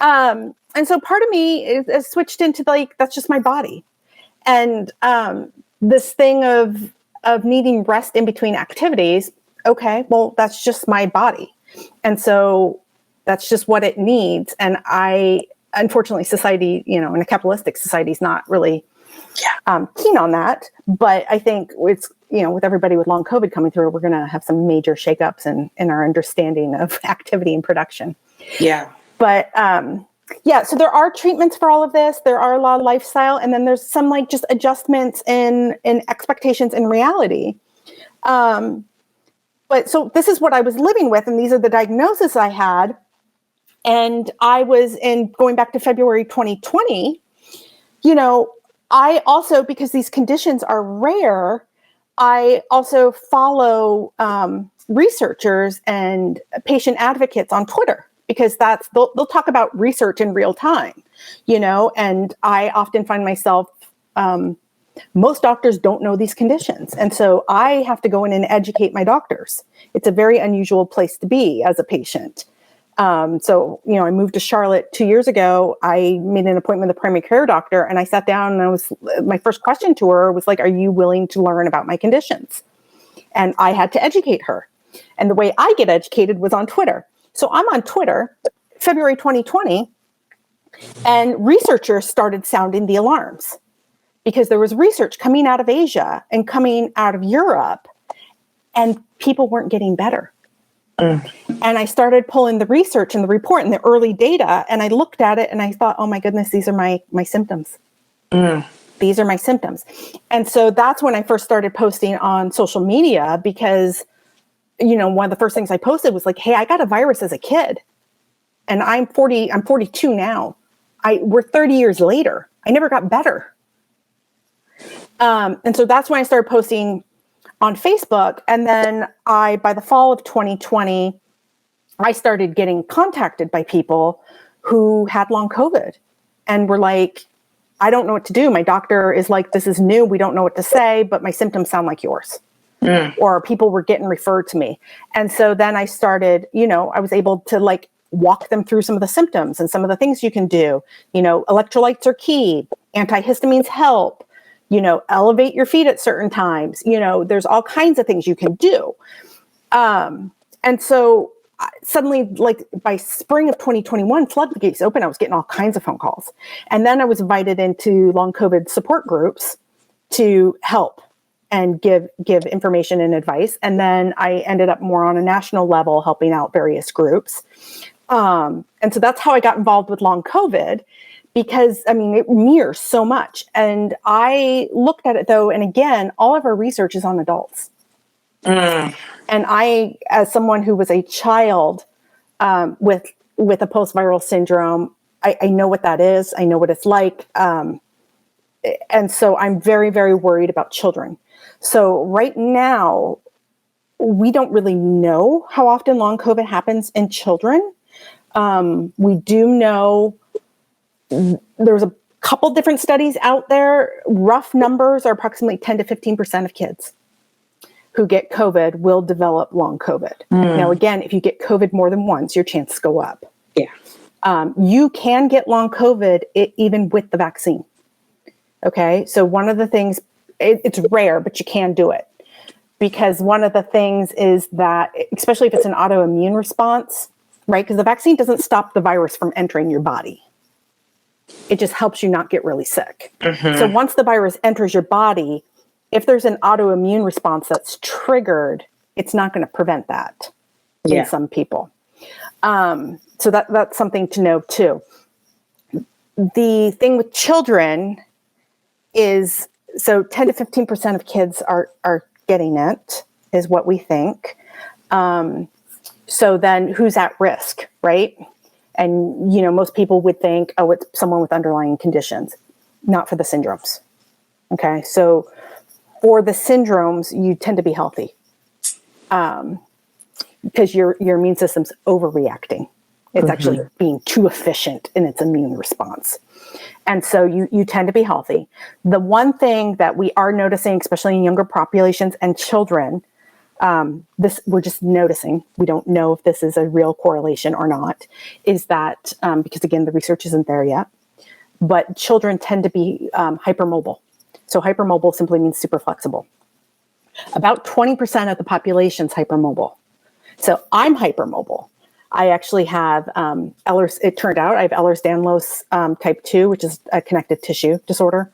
And so part of me is switched into like, that's just my body. And this thing of needing rest in between activities, okay, well, that's just my body. And so that's just what it needs. And unfortunately, society, in a capitalistic society is not really keen on that. But I think it's, with everybody with long COVID coming through, we're going to have some major shakeups in our understanding of activity and production. Yeah. But so there are treatments for all of this. There are a lot of lifestyle, and then there's some like just adjustments in expectations and reality. But so this is what I was living with, and these are the diagnoses I had. And I was going back to February 2020, I also, because these conditions are rare, I also follow researchers and patient advocates on Twitter because they'll talk about research in real time, and I often find myself, most doctors don't know these conditions. And so I have to go in and educate my doctors. It's a very unusual place to be as a patient. So, I moved to Charlotte 2 years ago. I made an appointment with a primary care doctor and I sat down and my first question to her was like, are you willing to learn about my conditions? And I had to educate her. And the way I get educated was on Twitter. So I'm on Twitter, February 2020, and researchers started sounding the alarms because there was research coming out of Asia and coming out of Europe and people weren't getting better. And I started pulling the research and the report and the early data, and I looked at it and I thought, oh my goodness, these are my symptoms. These are my symptoms. And so that's when I first started posting on social media because, one of the first things I posted was like, hey, I got a virus as a kid and I'm 42 now. We're 30 years later. I never got better. And so that's when I started posting on Facebook. And then by the fall of 2020, I started getting contacted by people who had long COVID and were like, I don't know what to do. My doctor is like, this is new. We don't know what to say, but my symptoms sound like yours. Or people were getting referred to me. And so then I started, I was able to like walk them through some of the symptoms and some of the things you can do. Electrolytes are key. Antihistamines help. Elevate your feet at certain times. There's all kinds of things you can do. And so suddenly, like by spring of 2021, floodgates open. I was getting all kinds of phone calls. And then I was invited into long COVID support groups to help and give information and advice. And then I ended up more on a national level, helping out various groups. And so that's how I got involved with long COVID. Because, it mirrors so much. And I looked at it, though, and again, all of our research is on adults. And I, as someone who was a child with a post-viral syndrome, I know what that is. I know what it's like. And so I'm very, very worried about children. So right now, we don't really know how often long COVID happens in children. We do know there's a couple different studies out there. Rough numbers are approximately 10 to 15% of kids. who get COVID will develop long COVID. Now, again, if you get COVID more than once, your chances go up. Yeah. You can get long COVID even with the vaccine. Okay. So one of the things, it's rare, but you can do it. Because one of the things is that, especially if it's an autoimmune response, right? Because the vaccine doesn't stop the virus from entering your body. It just helps you not get really sick. So once the virus enters your body, if there's an autoimmune response that's triggered, it's not going to prevent that in some people. So that's something to know too. The thing with children is, so 10 to 15% of kids are getting it, is what we think. So then who's at risk, right? And, most people would think, oh, it's someone with underlying conditions, not for the syndromes. Okay. So for the syndromes, you tend to be healthy because your immune system's overreacting. It's actually being too efficient in its immune response. And so you tend to be healthy. The one thing that we are noticing, especially in younger populations and children, this we're just noticing, we don't know if this is a real correlation or not, is that, because again, the research isn't there yet, but children tend to be hypermobile. So hypermobile simply means super flexible. About 20% of the population is hypermobile. So I'm hypermobile. I actually have Ehlers, it turned out I have Ehlers-Danlos type 2, which is a connective tissue disorder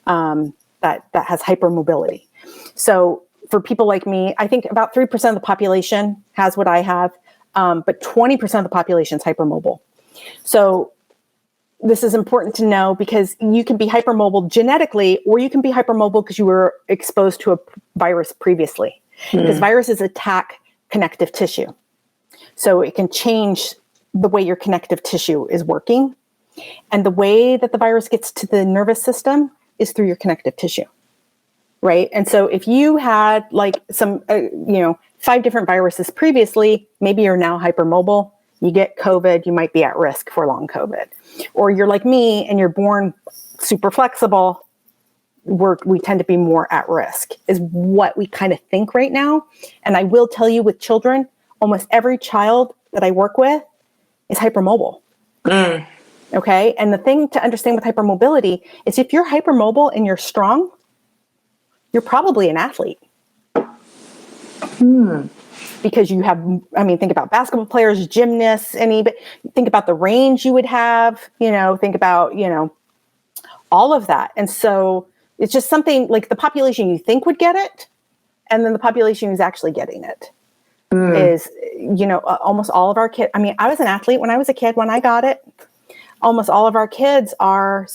that has hypermobility. So for people like me, I think about 3% of the population has what I have, but 20% of the population is hypermobile. So this is important to know because you can be hypermobile genetically, or you can be hypermobile because you were exposed to a virus previously. Because viruses attack connective tissue. So it can change the way your connective tissue is working. And the way that the virus gets to the nervous system is through your connective tissue. Right. And so if you had like some, 5 different viruses previously, maybe you're now hypermobile, you get COVID, you might be at risk for long COVID. Or you're like me and you're born super flexible, we tend to be more at risk, is what we kind of think right now. And I will tell you, with children, almost every child that I work with is hypermobile. Okay. And the thing to understand with hypermobility is if you're hypermobile and you're strong, you're probably an athlete. Because you have, think about basketball players, gymnasts, think about the range you would have, think about, all of that. And so it's just something like the population you think would get it, and then the population who's actually getting it is, almost all of our kids. I was an athlete when I was a kid when I got it. Almost all of our kids are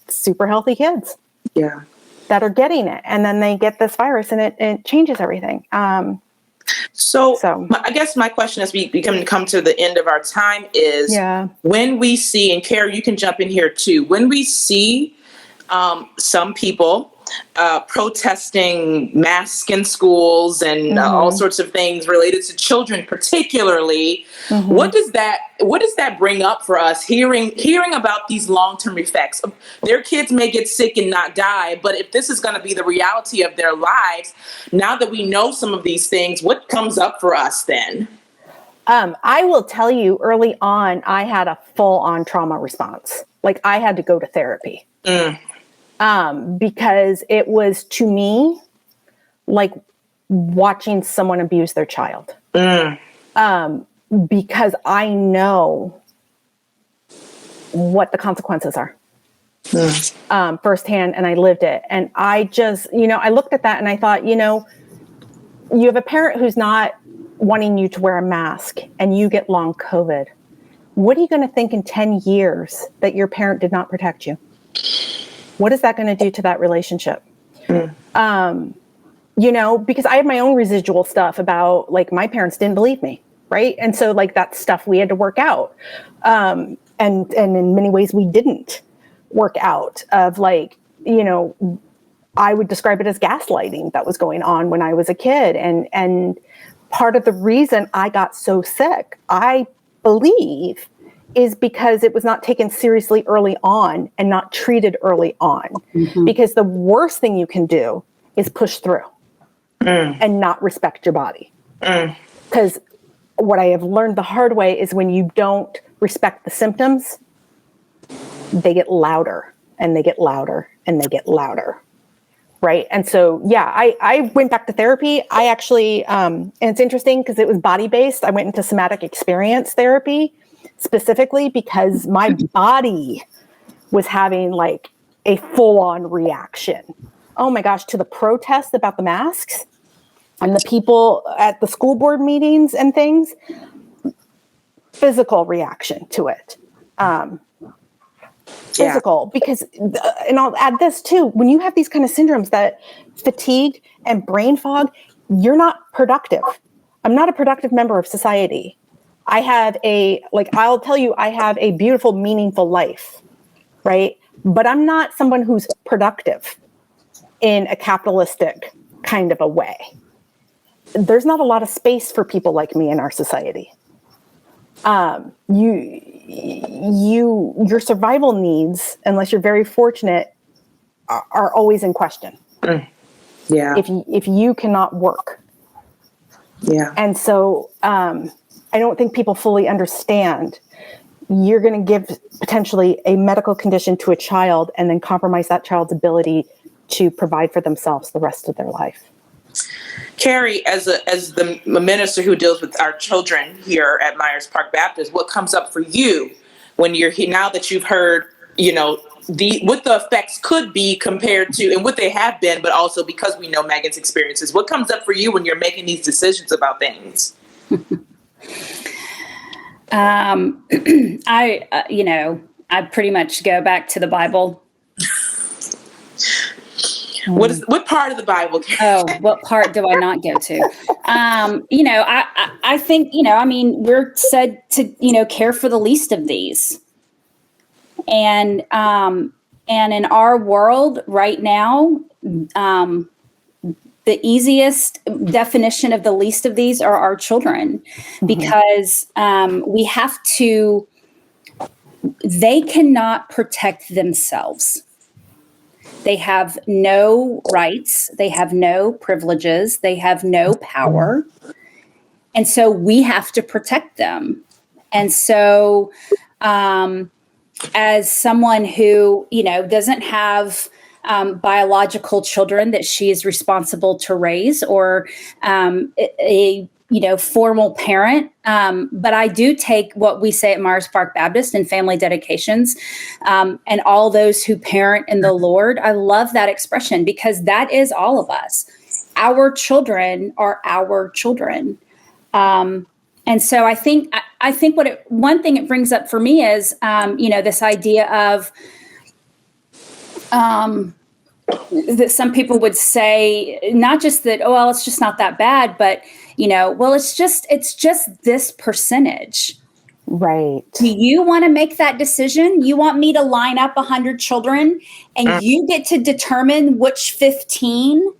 super healthy kids. Yeah. That are getting it. And then they get this virus and it changes everything. So I guess my question as we come to the end of our time is when we see, and Carrie, you can jump in here too, when we see some people protesting masks in schools and all sorts of things related to children particularly, what does that bring up for us, hearing about these long-term effects? Their kids may get sick and not die, but if this is going to be the reality of their lives, now that we know some of these things, what comes up for us then? I will tell you, early on, I had a full-on trauma response. Like, I had to go to therapy. Because it was, to me, like watching someone abuse their child. Because I know what the consequences are firsthand, and I lived it. And I just, I looked at that and I thought, you have a parent who's not wanting you to wear a mask and you get long COVID. What are you going to think in 10 years that your parent did not protect you? What is that going to do to that relationship? Because I have my own residual stuff about, like, my parents didn't believe me, right? And so, like, that's stuff we had to work out. And in many ways we didn't work out, of like, I would describe it as gaslighting that was going on when I was a kid. And part of the reason I got so sick, I believe, is because it was not taken seriously early on and not treated early on. Because the worst thing you can do is push through. and not respect your body. Because what I have learned the hard way is when you don't respect the symptoms, they get louder and they get louder and they get louder. Right. And so, yeah, I went back to therapy. I actually, and it's interesting because it was body-based. I went into somatic experience therapy specifically because my body was having like a full-on reaction. Oh my gosh, to the protests about the masks and the people at the school board meetings and things, physical reaction to it. Physical, because, and I'll add this too, when you have these kind of syndromes, that fatigue and brain fog, you're not productive. I'm not a productive member of society. I have I'll tell you, I have a beautiful, meaningful life, right? But I'm not someone who's productive in a capitalistic kind of a way. There's not a lot of space for people like me in our society. Your survival needs, unless you're very fortunate, are always in question. Yeah. If you cannot work. Yeah. And so I don't think people fully understand. You're going to give potentially a medical condition to a child and then compromise that child's ability to provide for themselves the rest of their life. Carrie, as the minister who deals with our children here at Myers Park Baptist, what comes up for you when you're here, now that you've heard, what the effects could be compared to, and what they have been, but also because we know Megan's experiences, what comes up for you when you're making these decisions about things? I pretty much go back to the Bible. What part of the Bible? Oh, what part do I not go to? I think, we're said to, care for the least of these. And in our world right now, the easiest definition of the least of these are our children, because they cannot protect themselves. They have no rights. They have no privileges. They have no power. And so we have to protect them. And so as someone who, doesn't have biological children that she is responsible to raise, or a formal parent. But I do take what we say at Myers Park Baptist and family dedications, and all those who parent in the Lord. I love that expression because that is all of us. Our children are our children. And so I think one thing it brings up for me is, this idea of, that some people would say, not just that, oh, well, it's just not that bad, but, well, it's just this percentage. Right. Do you want to make that decision? You want me to line up 100 children and you get to determine which 15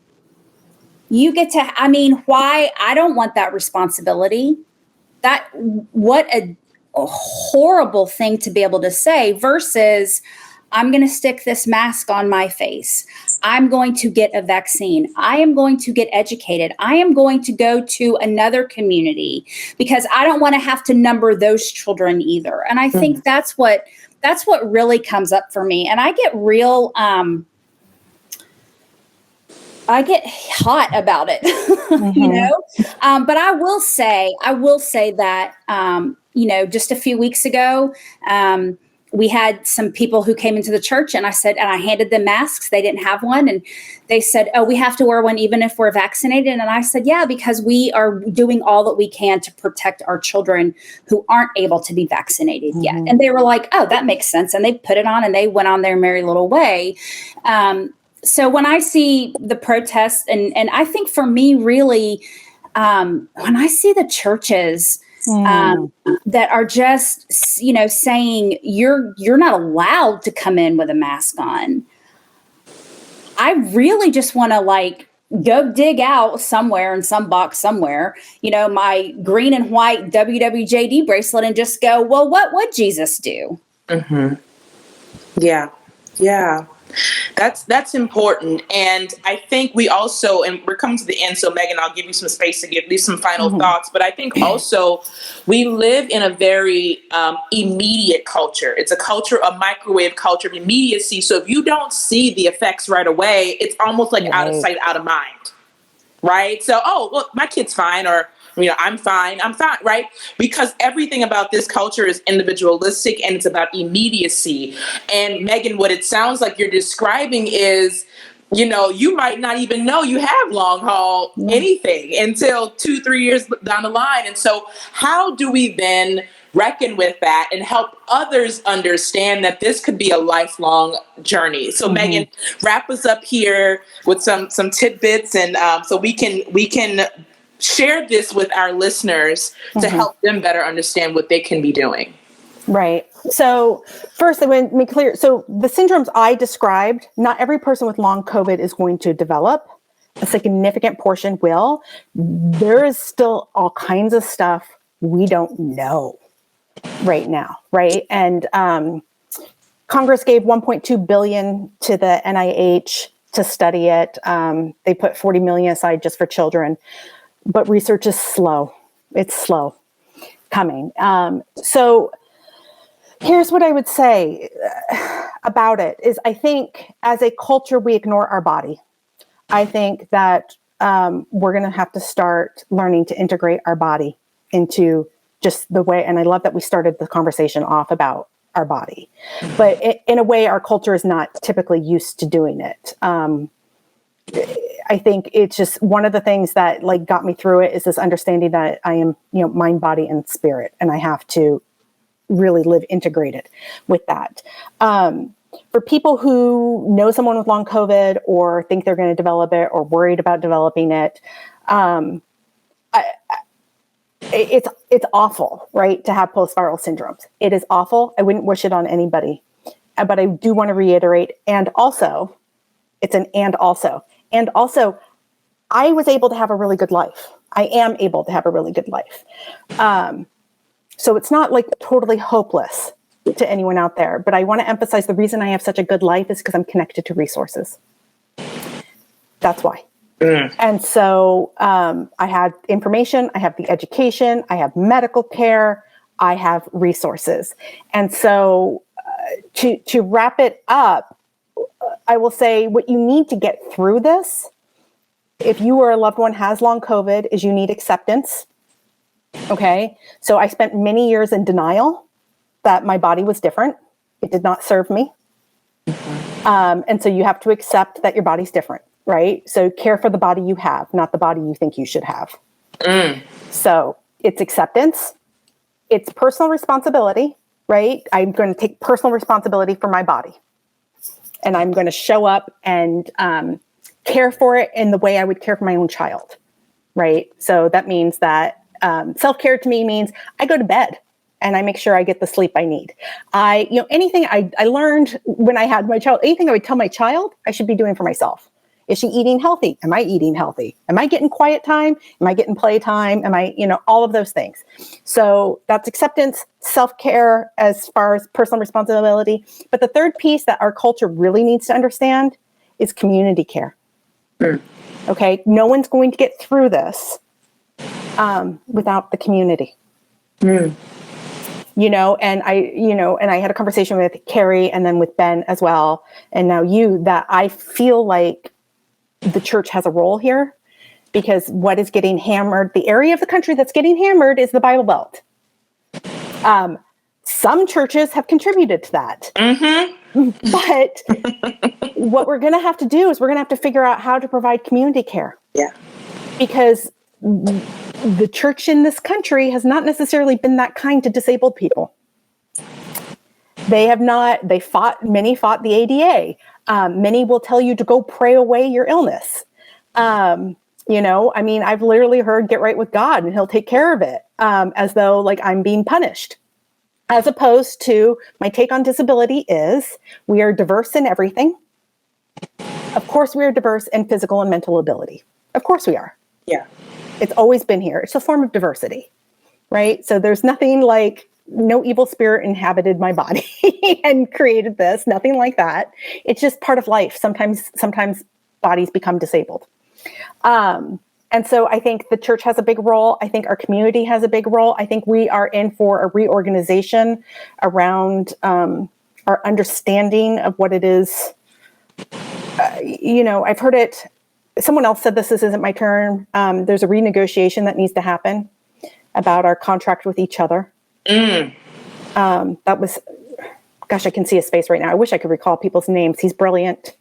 you get to, why? I don't want that responsibility. What a horrible thing to be able to say versus, I'm going to stick this mask on my face. I'm going to get a vaccine. I am going to get educated. I am going to go to another community because I don't want to have to number those children either. And I think that's what really comes up for me. And I get real, I get hot about it, but I will say that, just a few weeks ago, we had some people who came into the church and I handed them masks. They didn't have one. And they said, oh, we have to wear one even if we're vaccinated. And I said, yeah, because we are doing all that we can to protect our children who aren't able to be vaccinated yet. And they were like, oh, that makes sense. And they put it on and they went on their merry little way. So when I see the protests and I think for me, really, when I see the churches that are just, saying you're not allowed to come in with a mask on, I really just want to go dig out somewhere in some box somewhere, my green and white WWJD bracelet and just go, well, what would Jesus do? Mm-hmm. Yeah. Yeah. That's important. And I think we also, and we're coming to the end, so Megan, I'll give you some space to give these some final thoughts. But I think also we live in a very immediate culture. It's a culture, a microwave culture of immediacy. So if you don't see the effects right away, it's almost like out of sight, out of mind. Right? So, oh, look, my kid's fine, or I'm fine, right? Because everything about this culture is individualistic and it's about immediacy. And Megan, what it sounds like you're describing is, you might not even know you have long haul anything until 2-3 years down the line. And so how do we then reckon with that and help others understand that this could be a lifelong journey? So Megan, wrap us up here with some tidbits, and so we can share this with our listeners to help them better understand what they can be doing. Right. So first, I want to make clear. So the syndromes I described, not every person with long COVID is going to develop. A significant portion will. There is still all kinds of stuff we don't know right now. Right. And Congress gave $1.2 billion to the NIH to study it. They put $40 million aside just for children. But research is slow. It's slow coming. So here's what I would say about it is I think as a culture, we ignore our body. I think that we're going to have to start learning to integrate our body into just the way, and I love that we started the conversation off about our body, but in a way our culture is not typically used to doing it. I think it's just one of the things that got me through it is this understanding that I am, mind, body, and spirit, and I have to really live integrated with that. For people who know someone with long COVID or think they're going to develop it or worried about developing it, it's awful, right, to have post-viral syndromes. It is awful. I wouldn't wish it on anybody, but I do want to reiterate, and also, it's an and also. And also, I was able to have a really good life. I am able to have a really good life. So it's not totally hopeless to anyone out there, but I want to emphasize the reason I have such a good life is because I'm connected to resources. That's why. And so I have information, I have the education, I have medical care, I have resources. And so to wrap it up, I will say what you need to get through this, if you or a loved one has long COVID, is you need acceptance. Okay. So I spent many years in denial that my body was different. It did not serve me. And so you have to accept that your body's different, right? So care for the body you have, not the body you think you should have. So it's acceptance. It's personal responsibility, right? I'm going to take personal responsibility for my body. And I'm going to show up and care for it in the way I would care for my own child, right? So that means that self-care to me means I go to bed and I make sure I get the sleep I need. Anything I learned when I had my child, anything I would tell my child, I should be doing for myself. Is she eating healthy? Am I eating healthy? Am I getting quiet time? Am I getting play time? Am I, all of those things. So that's acceptance, self-care as far as personal responsibility. But the third piece that our culture really needs to understand is community care. Okay. No one's going to get through this without the community. And I had a conversation with Carrie and then with Ben as well. And now that I feel like the church has a role here, because what is getting hammered, the area of the country that's getting hammered is the Bible Belt. Some churches have contributed to that. But what we're going to have to do is we're going to have to figure out how to provide community care. Yeah. Because the church in this country has not necessarily been that kind to disabled people. Many fought the ADA. Many will tell you to go pray away your illness. I've literally heard get right with God and he'll take care of it, as though I'm being punished. As opposed to my take on disability is we are diverse in everything. Of course, we are diverse in physical and mental ability. Of course we are. Yeah. It's always been here. It's a form of diversity, right? So there's nothing no evil spirit inhabited my body and created this, nothing like that. It's just part of life. Sometimes bodies become disabled. And so I think the church has a big role. I think our community has a big role. I think we are in for a reorganization around our understanding of what it is. I've heard it. Someone else said this isn't my term. There's a renegotiation that needs to happen about our contract with each other. That was, gosh, I can see his face right now. I wish I could recall people's names. He's brilliant.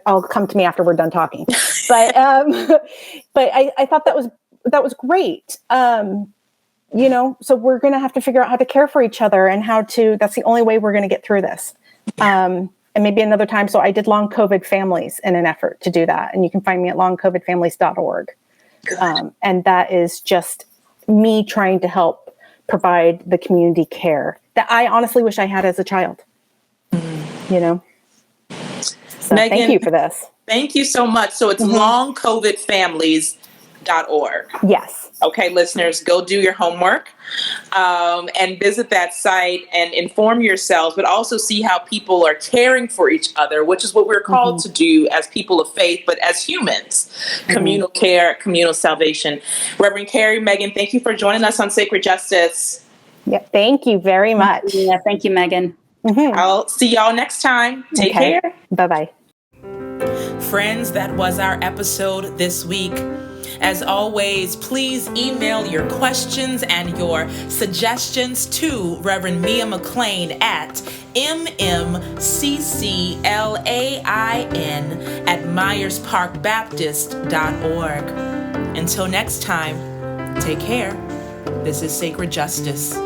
I'll come to me after we're done talking. But I thought that was great. So we're going to have to figure out how to care for each other and that's the only way we're going to get through this. And maybe another time. So I did long COVID families in an effort to do that. And you can find me at longcovidfamilies.org. And that is just me trying to help provide the community care that I honestly wish I had as a child, So Megan, thank you for this. Thank you so much. So it's longcovidfamilies.org. Yes. Okay, listeners, go do your homework and visit that site and inform yourselves, but also see how people are caring for each other, which is what we're called to do as people of faith, but as humans, communal care, communal salvation. Reverend Carrie, Megan, thank you for joining us on Sacred Justice. Yeah, thank you very much. Yeah, thank you, Megan. I'll see y'all next time. Take care. Bye-bye. Friends, that was our episode this week. As always, please email your questions and your suggestions to Reverend Mia McLean at mmcclain@myersparkbaptist.org. Until next time, take care. This is Sacred Justice.